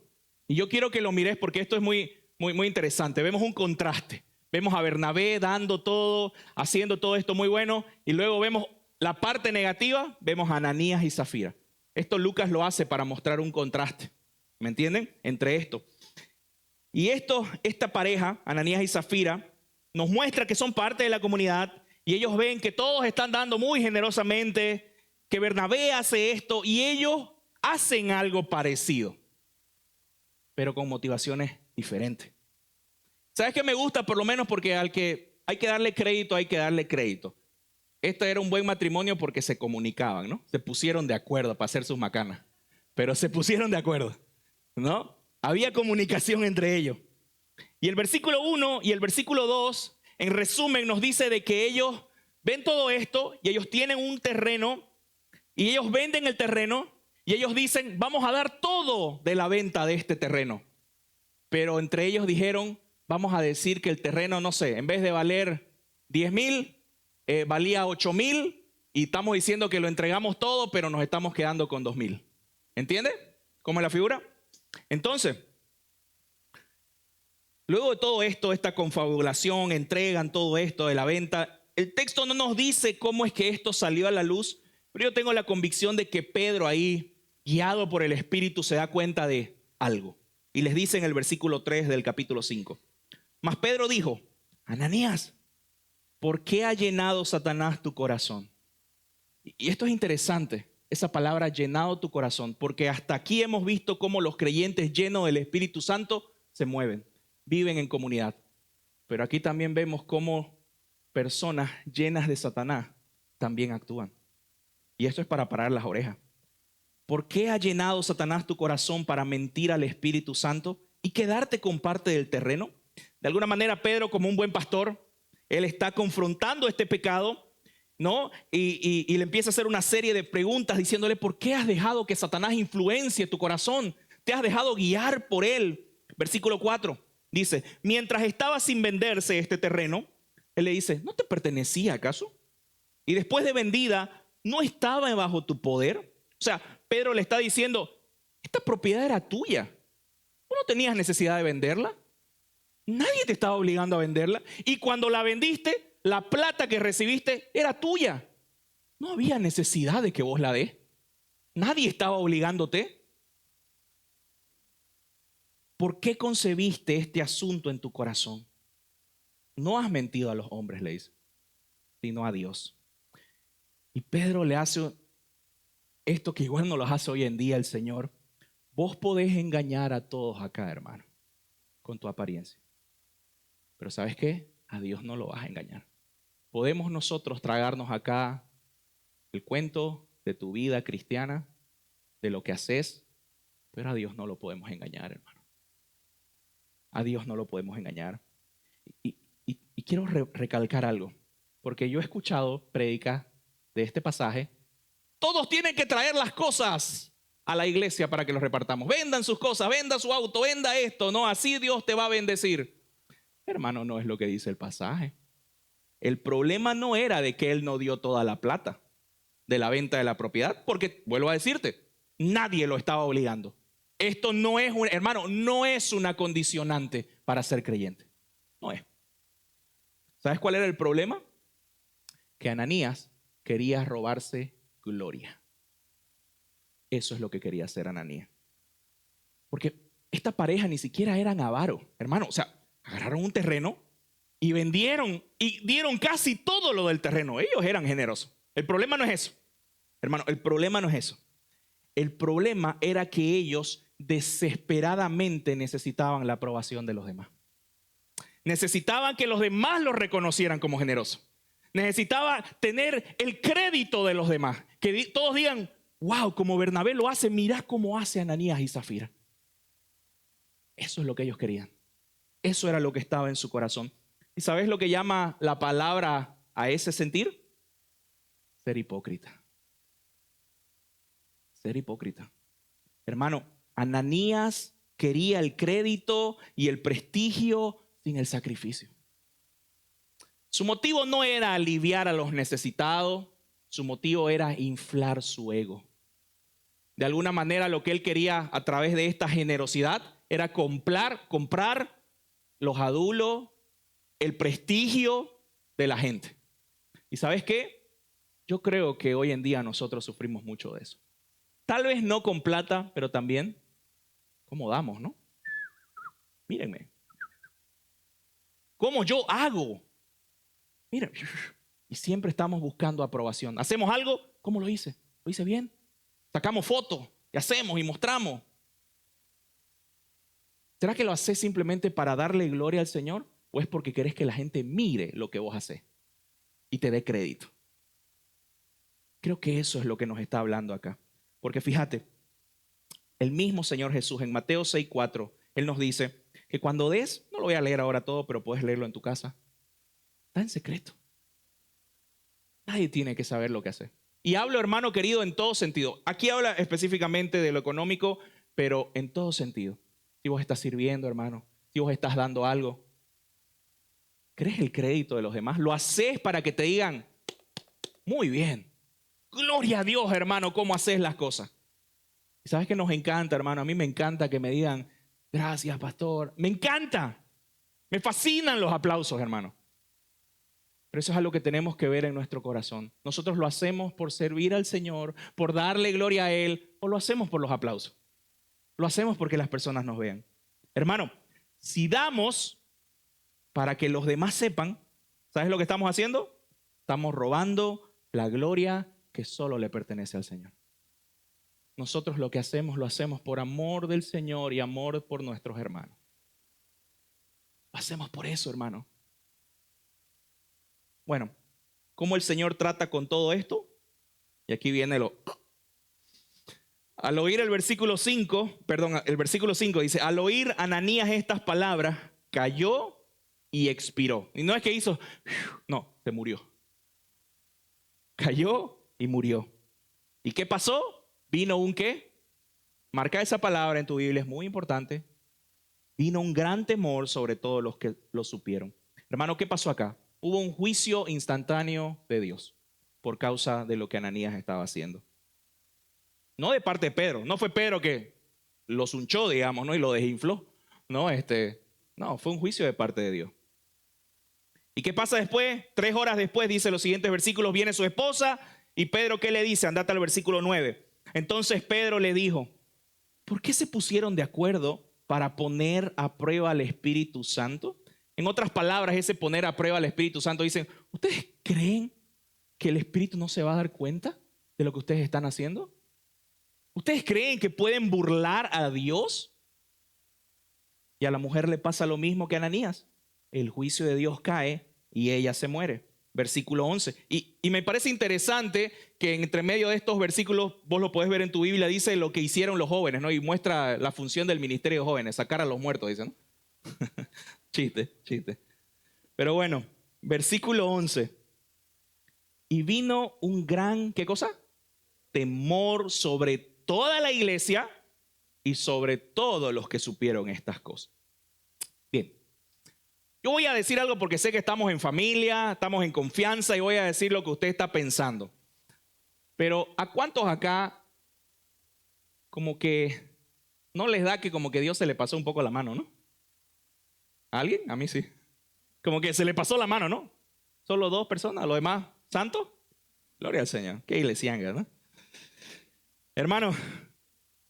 y yo quiero que lo mires porque esto es muy interesante. Vemos un contraste. Vemos a Bernabé dando todo, haciendo todo esto muy bueno, y luego vemos la parte negativa, vemos a Ananías y Zafira. Esto Lucas lo hace para mostrar un contraste, ¿me entienden? Entre esto. Y esta pareja, Ananías y Zafira, nos muestra que son parte de la comunidad, y ellos ven que todos están dando muy generosamente, que Bernabé hace esto, y ellos hacen algo parecido, pero con motivaciones diferentes. ¿Sabes qué me gusta? Por lo menos porque al que hay que darle crédito, hay que darle crédito. Este era un buen matrimonio porque se comunicaban, ¿no? Se pusieron de acuerdo para hacer sus macanas. Pero se pusieron de acuerdo, ¿no? Había comunicación entre ellos. Y el versículo 1 y el versículo 2, en resumen, nos dice de que ellos ven todo esto y ellos tienen un terreno y ellos venden el terreno y ellos dicen, vamos a dar todo de la venta de este terreno. Pero entre ellos dijeron, vamos a decir que el terreno, no sé, en vez de valer 10,000, valía 8,000 y estamos diciendo que lo entregamos todo, pero nos estamos quedando con 2,000. ¿Entiende? ¿Cómo es la figura? Entonces, luego de todo esto, esta confabulación, entregan todo esto de la venta, el texto no nos dice cómo es que esto salió a la luz, pero yo tengo la convicción de que Pedro ahí, guiado por el Espíritu, se da cuenta de algo. Y les dice en el versículo 3 del capítulo 5. Mas Pedro dijo, Ananías, ¿por qué ha llenado Satanás tu corazón? Y esto es interesante, esa palabra llenado tu corazón, porque hasta aquí hemos visto cómo los creyentes llenos del Espíritu Santo se mueven, viven en comunidad. Pero aquí también vemos cómo personas llenas de Satanás también actúan. Y esto es para parar las orejas. ¿Por qué ha llenado Satanás tu corazón para mentir al Espíritu Santo y quedarte con parte del terreno? De alguna manera, Pedro, como un buen pastor, él está confrontando este pecado, ¿no? Y le empieza a hacer una serie de preguntas diciéndole, ¿por qué has dejado que Satanás influencie tu corazón? ¿Te has dejado guiar por él? Versículo 4 dice, mientras estaba sin venderse este terreno, él le dice, ¿no te pertenecía acaso? Y después de vendida, ¿no estaba bajo tu poder? O sea, Pedro le está diciendo, esta propiedad era tuya. ¿Tú no tenías necesidad de venderla? Nadie te estaba obligando a venderla. Y cuando la vendiste, la plata que recibiste era tuya. No había necesidad de que vos la des. Nadie estaba obligándote. ¿Por qué concebiste este asunto en tu corazón? No has mentido a los hombres, le dice, sino a Dios. Y Pedro le hace esto que igual no lo hace hoy en día el Señor. Vos podés engañar a todos acá, hermano, con tu apariencia. Pero ¿sabes qué? A Dios no lo vas a engañar. Podemos nosotros tragarnos acá el cuento de tu vida cristiana, de lo que haces, pero a Dios no lo podemos engañar, hermano. A Dios no lo podemos engañar. Y quiero recalcar algo, porque yo he escuchado prédicas de este pasaje. Todos tienen que traer las cosas a la iglesia para que los repartamos. Vendan sus cosas, venda su auto, venda esto, no, así Dios te va a bendecir. Hermano, no es lo que dice el pasaje. El problema no era de que él no dio toda la plata de la venta de la propiedad, porque, vuelvo a decirte, nadie lo estaba obligando. Esto no es, hermano, no es una condicionante para ser creyente. No es. ¿Sabes cuál era el problema? Que Ananías quería robarse gloria. Eso es lo que quería hacer Ananías. Porque esta pareja ni siquiera eran avaros, hermano. O sea, agarraron un terreno y vendieron y dieron casi todo lo del terreno. Ellos eran generosos. El problema no es eso, hermano. El problema no es eso. El problema era que ellos desesperadamente necesitaban la aprobación de los demás. Necesitaban que los demás los reconocieran como generosos. Necesitaba tener el crédito de los demás. Que todos digan, wow, como Bernabé lo hace, mirá cómo hace Ananías y Zafira. Eso es lo que ellos querían. Eso era lo que estaba en su corazón. ¿Y sabes lo que llama la palabra a ese sentir? Ser hipócrita. Ser hipócrita. Hermano, Ananías quería el crédito y el prestigio sin el sacrificio. Su motivo no era aliviar a los necesitados, su motivo era inflar su ego. De alguna manera lo que él quería a través de esta generosidad era comprar los adulos, el prestigio de la gente. ¿Y sabes qué? Yo creo que hoy en día nosotros sufrimos mucho de eso. Tal vez no con plata, pero también cómo damos, ¿no? Mírenme. ¿Cómo yo hago? Miren, y siempre estamos buscando aprobación. ¿Hacemos algo? ¿Cómo lo hice? ¿Lo hice bien? Sacamos fotos y hacemos y mostramos. ¿Será que lo haces simplemente para darle gloria al Señor? ¿O es porque querés que la gente mire lo que vos haces y te dé crédito? Creo que eso es lo que nos está hablando acá. Porque fíjate, el mismo Señor Jesús en Mateo 6:4, Él nos dice que cuando des, no lo voy a leer ahora todo, pero puedes leerlo en tu casa, está en secreto. Nadie tiene que saber lo que hace. Y hablo, hermano querido, en todo sentido. Aquí habla específicamente de lo económico, pero en todo sentido. Si vos estás sirviendo, hermano, si vos estás dando algo, ¿crees el crédito de los demás? ¿Lo haces para que te digan, muy bien, gloria a Dios, hermano, cómo haces las cosas? ¿Y sabes qué nos encanta, hermano? A mí me encanta que me digan, gracias, pastor. Me encanta. Me fascinan los aplausos, hermano. Pero eso es algo que tenemos que ver en nuestro corazón. Nosotros lo hacemos por servir al Señor, por darle gloria a Él, o lo hacemos por los aplausos. Lo hacemos porque las personas nos vean. Hermano, si damos para que los demás sepan, ¿sabes lo que estamos haciendo? Estamos robando la gloria que solo le pertenece al Señor. Nosotros lo que hacemos, lo hacemos por amor del Señor y amor por nuestros hermanos. Lo hacemos por eso, hermano. Bueno, ¿cómo el Señor trata con todo esto? Y aquí viene lo... Al oír el versículo 5 dice, al oír Ananías estas palabras, cayó y expiró. Y no es que hizo, no, se murió. Cayó y murió. ¿Y qué pasó? Vino un ¿qué? Marca esa palabra en tu Biblia, es muy importante. Vino un gran temor sobre todos los que lo supieron. Hermano, ¿qué pasó acá? Hubo un juicio instantáneo de Dios por causa de lo que Ananías estaba haciendo. No de parte de Pedro, no fue Pedro que los unchó, digamos, ¿no? Y lo desinfló. No, no, fue un juicio de parte de Dios. ¿Y qué pasa después? 3 horas después, dice los siguientes versículos, viene su esposa y Pedro, ¿qué le dice? Andate al versículo 9. Entonces Pedro le dijo, ¿por qué se pusieron de acuerdo para poner a prueba al Espíritu Santo? En otras palabras, ese poner a prueba al Espíritu Santo, dicen, ¿ustedes creen que el Espíritu no se va a dar cuenta de lo que ustedes están haciendo? ¿Ustedes creen que pueden burlar a Dios? Y a la mujer le pasa lo mismo que a Ananías. El juicio de Dios cae y ella se muere. Versículo 11. Y me parece interesante que entre medio de estos versículos, vos lo podés ver en tu Biblia, dice lo que hicieron los jóvenes, ¿no? Y muestra la función del ministerio de jóvenes, sacar a los muertos, dice, ¿no? Chiste. Pero bueno, versículo 11. Y vino un gran, ¿qué cosa? Temor sobre toda la iglesia y sobre todos los que supieron estas cosas. Bien, yo voy a decir algo porque sé que estamos en familia, estamos en confianza y voy a decir lo que usted está pensando. Pero ¿a cuántos acá como que no les da que como que Dios se le pasó un poco la mano, ¿no? ¿A alguien? A mí sí. Como que se le pasó la mano, ¿no? Solo 2 personas, los demás, ¿santos? Gloria al Señor. Qué iglesianga, ¿no? Hermano,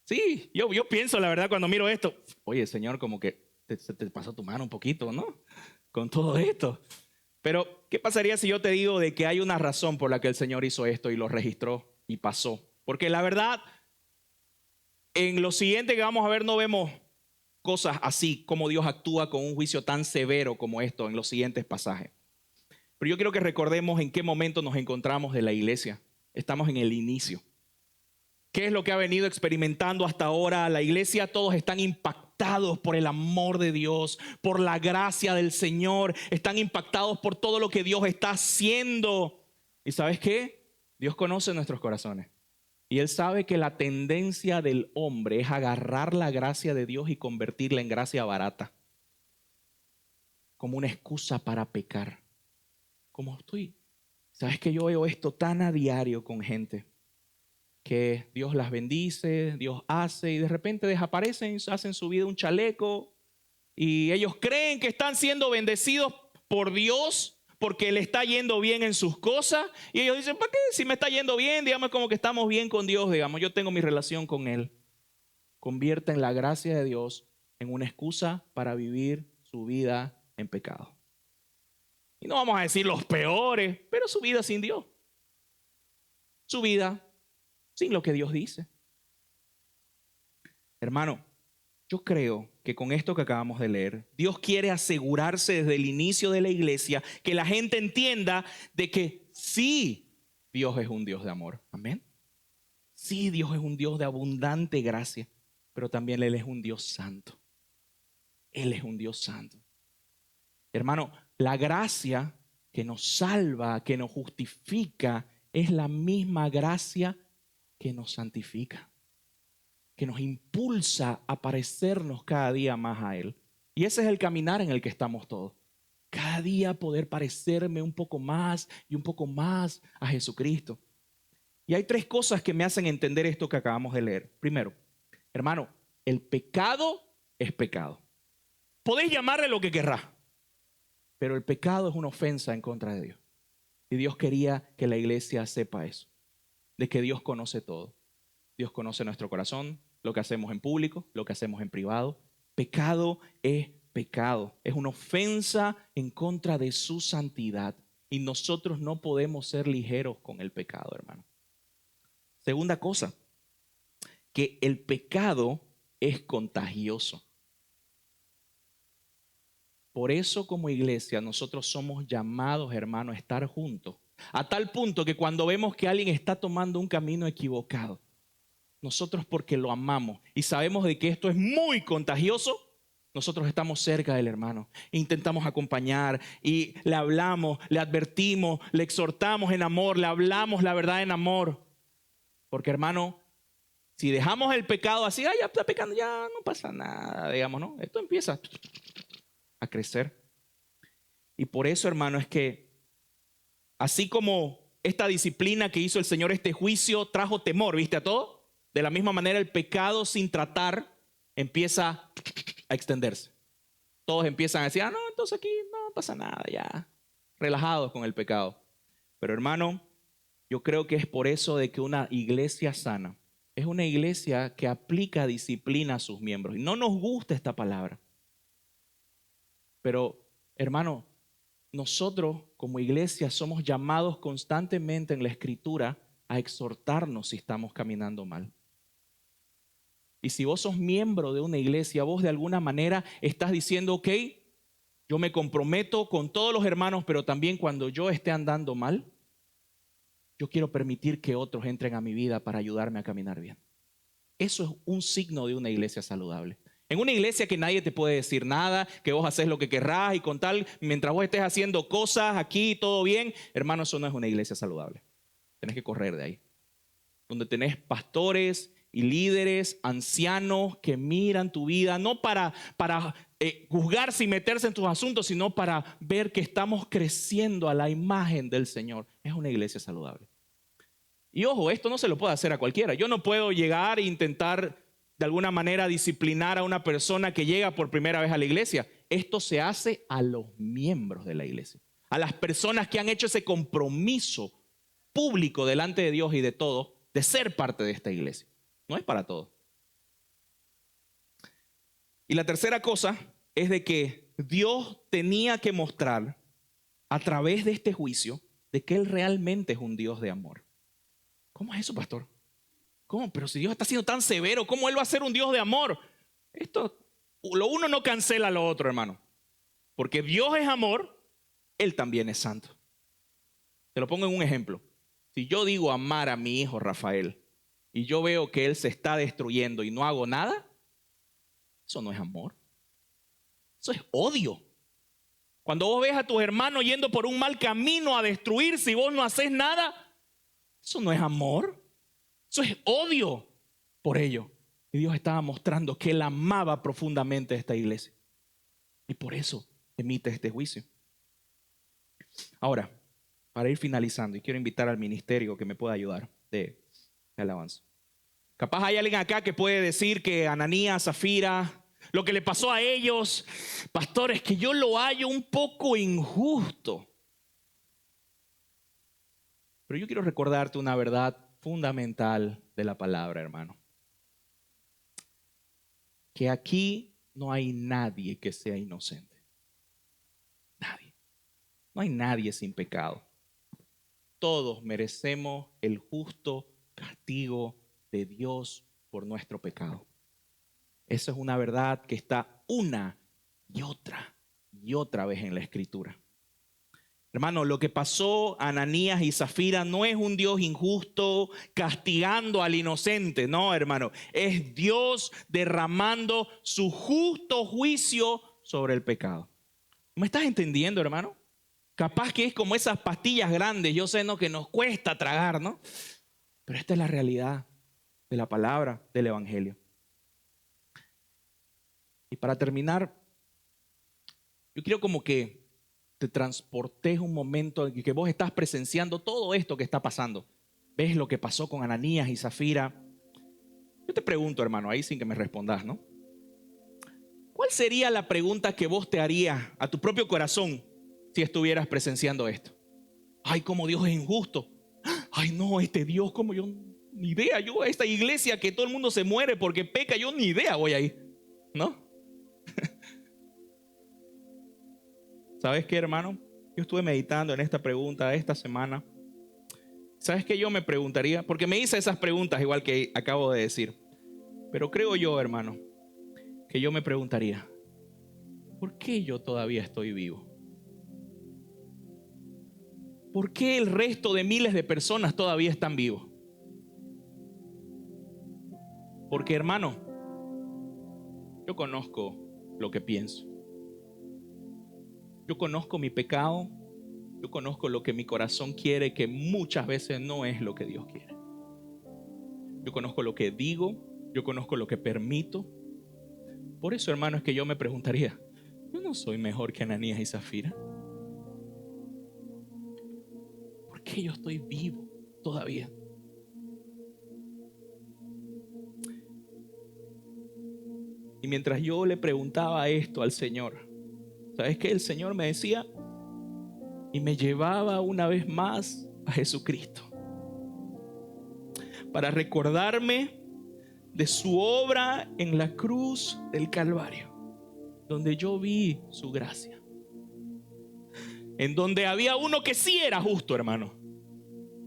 sí, yo pienso la verdad cuando miro esto, oye Señor, como que se te pasó tu mano un poquito, ¿no? Con todo esto. Pero, ¿qué pasaría si yo te digo de que hay una razón por la que el Señor hizo esto y lo registró y pasó? Porque la verdad, en lo siguiente que vamos a ver no vemos cosas así, como Dios actúa con un juicio tan severo como esto en los siguientes pasajes. Pero yo quiero que recordemos en qué momento nos encontramos de la iglesia. Estamos en el inicio. ¿Qué es lo que ha venido experimentando hasta ahora la iglesia? Todos están impactados por el amor de Dios, por la gracia del Señor. Están impactados por todo lo que Dios está haciendo. ¿Y sabes qué? Dios conoce nuestros corazones. Y Él sabe que la tendencia del hombre es agarrar la gracia de Dios y convertirla en gracia barata. Como una excusa para pecar. ¿Sabes que yo veo esto tan a diario con gente? Que Dios las bendice, Dios hace y de repente desaparecen, hacen su vida un chaleco y ellos creen que están siendo bendecidos por Dios porque le está yendo bien en sus cosas y ellos dicen, ¿para qué? Si me está yendo bien, digamos como que estamos bien con Dios, digamos, yo tengo mi relación con Él. Convierten la gracia de Dios en una excusa para vivir su vida en pecado. Y no vamos a decir los peores, pero su vida sin Dios. Su vida sin lo que Dios dice. Hermano, Yo creo que con esto que acabamos de leer, Dios quiere asegurarse desde el inicio de la iglesia que la gente entienda de que sí, Dios es un Dios de amor. Amén. Sí, Dios es un Dios de abundante gracia, pero también Él es un Dios santo. Él es un Dios santo. Hermano, la gracia que nos salva, que nos justifica, es la misma gracia que nos santifica, que nos impulsa a parecernos cada día más a Él. Y ese es el caminar en el que estamos todos. Cada día poder parecerme un poco más y un poco más a Jesucristo. Y hay tres cosas que me hacen entender esto que acabamos de leer. Primero, hermano, el pecado es pecado. Podéis llamarle lo que querrás, pero el pecado es una ofensa en contra de Dios. Y Dios quería que la iglesia sepa eso, de que Dios conoce todo. Dios conoce nuestro corazón, lo que hacemos en público, lo que hacemos en privado. Pecado es pecado, es una ofensa en contra de su santidad. Y nosotros no podemos ser ligeros con el pecado, hermano. Segunda cosa, que el pecado es contagioso. Por eso como iglesia nosotros somos llamados, hermano, a estar juntos. A tal punto que cuando vemos que alguien está tomando un camino equivocado, nosotros porque lo amamos y sabemos de que esto es muy contagioso, nosotros estamos cerca del hermano. Intentamos acompañar y le hablamos, le advertimos, le exhortamos en amor, le hablamos la verdad en amor. Porque hermano, si dejamos el pecado así, ya está pecando, ya no pasa nada, digamos, ¿no? Esto empieza a crecer. Y por eso, hermano, es que así como esta disciplina que hizo el Señor, este juicio, trajo temor, ¿viste a todo? De la misma manera, el pecado sin tratar empieza a extenderse. Todos empiezan a decir, no, entonces aquí no pasa nada, ya. Relajados con el pecado. Pero hermano, yo creo que es por eso de que una iglesia sana es una iglesia que aplica disciplina a sus miembros. Y no nos gusta esta palabra. Pero, hermano, nosotros como iglesia somos llamados constantemente en la Escritura a exhortarnos si estamos caminando mal. Y si vos sos miembro de una iglesia, vos de alguna manera estás diciendo, ok, yo me comprometo con todos los hermanos, pero también cuando yo esté andando mal, yo quiero permitir que otros entren a mi vida para ayudarme a caminar bien. Eso es un signo de una iglesia saludable. En una iglesia que nadie te puede decir nada, que vos haces lo que querrás y con tal, mientras vos estés haciendo cosas aquí, todo bien, hermano, eso no es una iglesia saludable. Tenés que correr de ahí. Donde tenés pastores y líderes, ancianos que miran tu vida, no para juzgarse y meterse en tus asuntos, sino para ver que estamos creciendo a la imagen del Señor. Es una iglesia saludable. Y ojo, esto no se lo puede hacer a cualquiera. Yo no puedo llegar e intentar de alguna manera disciplinar a una persona que llega por primera vez a la iglesia. Esto se hace a los miembros de la iglesia, a las personas que han hecho ese compromiso público delante de Dios y de todos de ser parte de esta iglesia. No es para todos. Y la tercera cosa es de que Dios tenía que mostrar a través de este juicio de que Él realmente es un Dios de amor. ¿Cómo es eso, pastor? ¿Cómo? Pero si Dios está siendo tan severo, ¿cómo Él va a ser un Dios de amor? Esto, lo uno no cancela lo otro, hermano. Porque Dios es amor, Él también es santo. Te lo pongo en un ejemplo. Si yo digo amar a mi hijo Rafael y yo veo que él se está destruyendo y no hago nada, eso no es amor. Eso es odio. Cuando vos ves a tus hermanos yendo por un mal camino a destruirse y vos no haces nada, eso no es amor. Eso es odio por ello. Y Dios estaba mostrando que Él amaba profundamente a esta iglesia. Y por eso emite este juicio. Ahora, para ir finalizando, y quiero invitar al ministerio que me pueda ayudar de alabanza. Capaz hay alguien acá que puede decir que Ananías, Zafira, lo que le pasó a ellos, pastores, que yo lo hallo un poco injusto. Pero yo quiero recordarte una verdad fundamental de la palabra, hermano. Que aquí no hay nadie que sea inocente. Nadie. No hay nadie sin pecado. Todos merecemos el justo castigo de Dios por nuestro pecado. Esa es una verdad que está una y otra vez en la Escritura. Hermano, lo que pasó a Ananías y Zafira no es un Dios injusto castigando al inocente, no, hermano. Es Dios derramando su justo juicio sobre el pecado. ¿Me estás entendiendo, hermano? Capaz que es como esas pastillas grandes, yo sé, ¿no?, que nos cuesta tragar, ¿no? Pero esta es la realidad de la palabra del Evangelio. Y para terminar, yo quiero como que te transportes un momento en que vos estás presenciando todo esto que está pasando. Ves lo que pasó con Ananías y Zafira. Yo te pregunto, hermano, ahí sin que me respondas, ¿no? ¿Cuál sería la pregunta que vos te harías a tu propio corazón si estuvieras presenciando esto? Ay, cómo Dios es injusto. Ay, no, este Dios, como yo, ni idea. Yo a esta iglesia que todo el mundo se muere porque peca, yo ni idea voy a ir, ¿no? ¿Sabes qué, hermano? Yo estuve meditando en esta pregunta esta semana. ¿Sabes qué yo me preguntaría? Porque me hice esas preguntas igual que acabo de decir. Pero creo yo, hermano, que yo me preguntaría, ¿por qué yo todavía estoy vivo? ¿Por qué el resto de miles de personas todavía están vivos? Porque, hermano, yo conozco lo que pienso. Yo conozco mi pecado. Yo conozco lo que mi corazón quiere, que muchas veces no es lo que Dios quiere. Yo conozco lo que digo. Yo conozco lo que permito. Por eso, hermano, es que yo me preguntaría, ¿yo no soy mejor que Ananías y Zafira? ¿Por qué yo estoy vivo todavía? Y mientras yo le preguntaba esto al Señor, ¿sabes qué? El Señor me decía y me llevaba una vez más a Jesucristo para recordarme de su obra en la cruz del Calvario, donde yo vi su gracia, en donde había uno que sí era justo, hermano,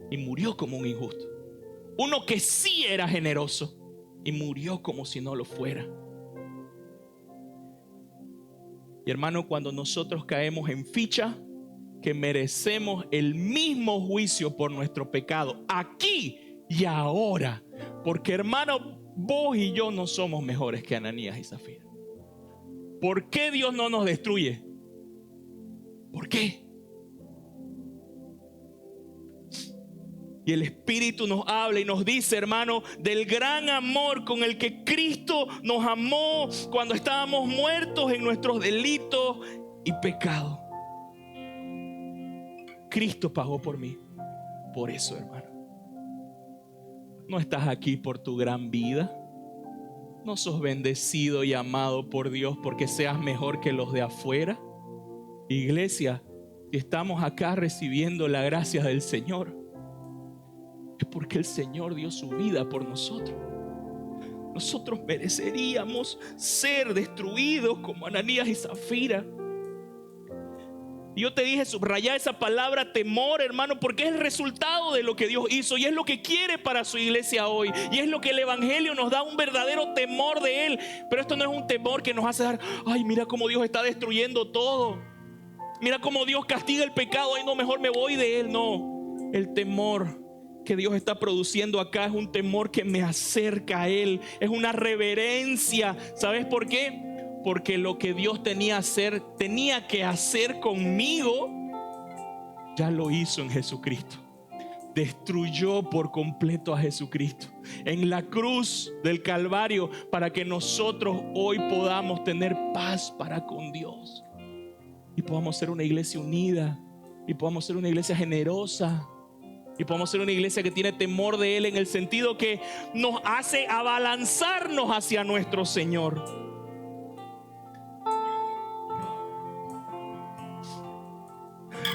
y murió como un injusto. Uno que sí era generoso y murió como si no lo fuera. Y hermano, cuando nosotros caemos en ficha que merecemos el mismo juicio por nuestro pecado aquí y ahora, porque, hermano, vos y yo no somos mejores que Ananías y Zafira. ¿Por qué Dios no nos destruye? ¿Por qué? Y el Espíritu nos habla y nos dice, hermano, del gran amor con el que Cristo nos amó cuando estábamos muertos en nuestros delitos y pecados. Cristo pagó por mí. Por eso, hermano, no estás aquí por tu gran vida. No sos bendecido y amado por Dios porque seas mejor que los de afuera. Iglesia, si estamos acá recibiendo la gracia del Señor, es porque el Señor dio su vida por nosotros. Nosotros mereceríamos ser destruidos como Ananías y Zafira. Y yo te dije, subrayá esa palabra temor, hermano, porque es el resultado de lo que Dios hizo y es lo que quiere para su iglesia hoy. Y es lo que el Evangelio nos da, un verdadero temor de Él. Pero esto no es un temor que nos hace dar, ay, mira cómo Dios está destruyendo todo. Mira cómo Dios castiga el pecado, ay, no, mejor me voy de Él. No, el temor que Dios está produciendo acá es un temor que me acerca a Él. Es una reverencia. ¿Sabes por qué? Porque lo que Dios tenía que hacer conmigo, ya lo hizo en Jesucristo. Destruyó por completo a Jesucristo en la cruz del Calvario para que nosotros hoy podamos tener paz para con Dios y podamos ser una iglesia unida y podamos ser una iglesia generosa y podamos ser una iglesia que tiene temor de Él, en el sentido que nos hace abalanzarnos hacia nuestro Señor.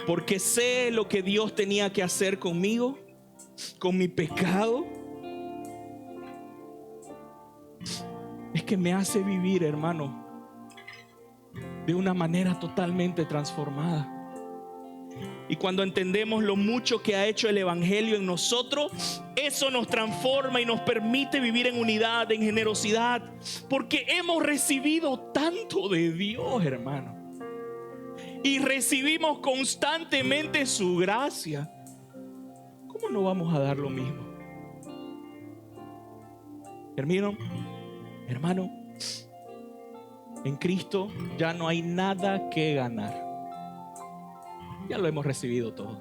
Porque sé lo que Dios tenía que hacer conmigo, con mi pecado. Es que me hace vivir, hermano, de una manera totalmente transformada. Y cuando entendemos lo mucho que ha hecho el Evangelio en nosotros, eso nos transforma y nos permite vivir en unidad, en generosidad, porque hemos recibido tanto de Dios, hermano. Y recibimos constantemente su gracia. ¿Cómo no vamos a dar lo mismo? Hermano, en Cristo ya no hay nada que ganar. Ya lo hemos recibido todo.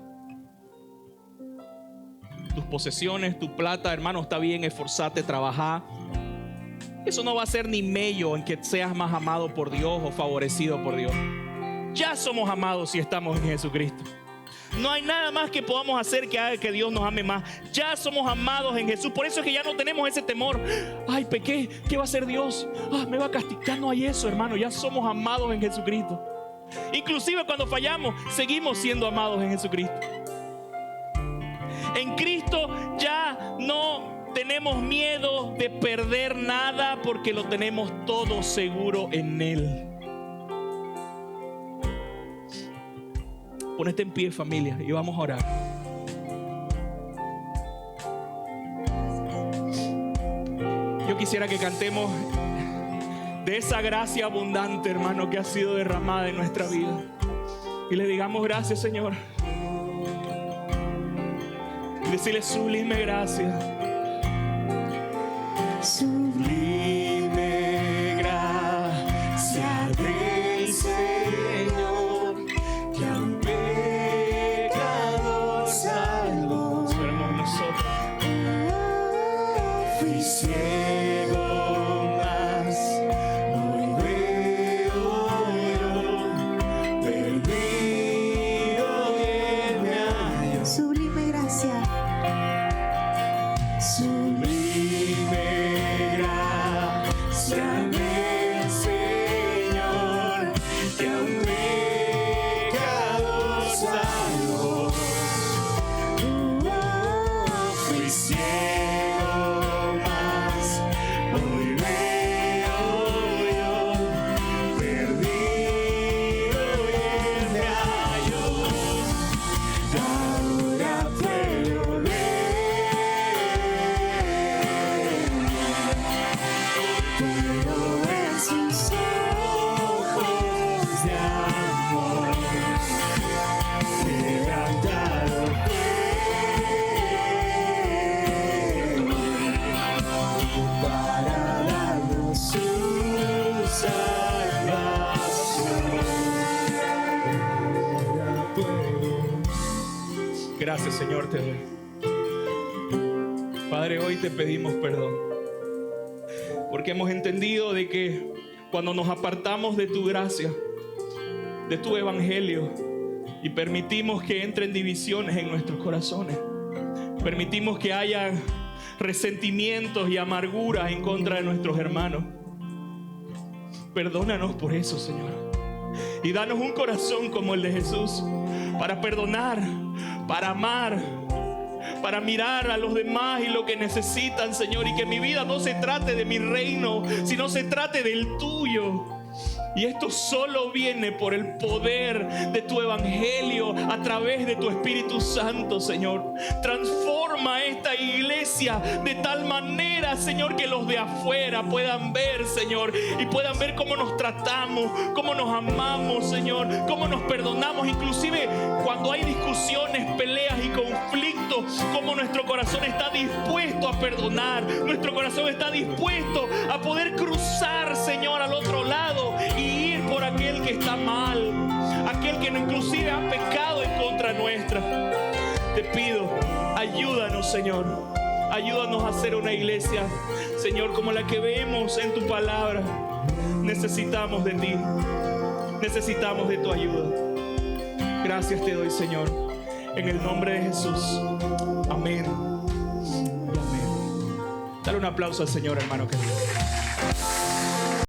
Tus posesiones, tu plata, hermano, está bien, esforzate, trabaja. Eso no va a ser ni mello en que seas más amado por Dios o favorecido por Dios. Ya somos amados si estamos en Jesucristo. No hay nada más que podamos hacer que haga que Dios nos ame más. Ya somos amados en Jesús. Por eso es que ya no tenemos ese temor. Ay, pequé, ¿qué va a hacer Dios? Me va a castigar. No hay eso, hermano. Ya somos amados en Jesucristo. Inclusive cuando fallamos, seguimos siendo amados en Jesucristo. En Cristo ya no tenemos miedo de perder nada, porque lo tenemos todo seguro en Él. Ponete en pie, familia, y vamos a orar. Yo quisiera que cantemos de esa gracia abundante, hermano, que ha sido derramada en nuestra vida. Y le digamos gracias, Señor. Y decirle sublime gracia. Sublime gracia del Señor, que a un pecador salvó. Esperemos nosotros. Fui ciego, mas hoy veo yo, perdido y Él me halló. Sublime gracia. Sublime gracia del Señor, que a un pecador salvó. Fui ciego, mas hoy veo yo, perdido y Él me halló. Ahora puedo ver sus ojos de amor, quebrantado para darnos su salvación. Gracias, Señor, te doy. Padre, hoy te pedimos perdón, porque hemos entendido de que cuando nos apartamos de tu gracia, de tu evangelio, y permitimos que entren divisiones en nuestros corazones, permitimos que haya resentimientos y amarguras en contra de nuestros hermanos. Perdónanos por eso, Señor, y danos un corazón como el de Jesús, para perdonar, para amar, para mirar a los demás y lo que necesitan, Señor, y que mi vida no se trate de mi reino, sino se trate del tuyo. Y esto solo viene por el poder de tu evangelio a través de tu Espíritu Santo, Señor. Transforma esta iglesia de tal manera, Señor, que los de afuera puedan ver, Señor, y puedan ver cómo nos tratamos, cómo nos amamos, Señor, cómo nos perdonamos, inclusive cuando hay discusiones, peleas y conflictos, cómo nuestro corazón está dispuesto a perdonar, nuestro corazón está dispuesto a poder cruzar, Señor, al otro lado y ir por aquel que está mal, aquel que inclusive ha pecado en contra nuestra. Te pido, ayúdanos, Señor, ayúdanos a hacer una iglesia, Señor, como la que vemos en tu palabra. Necesitamos de ti, necesitamos de tu ayuda. Gracias te doy, Señor, en el nombre de Jesús. Amén. Amén. Dale un aplauso al Señor, hermano querido.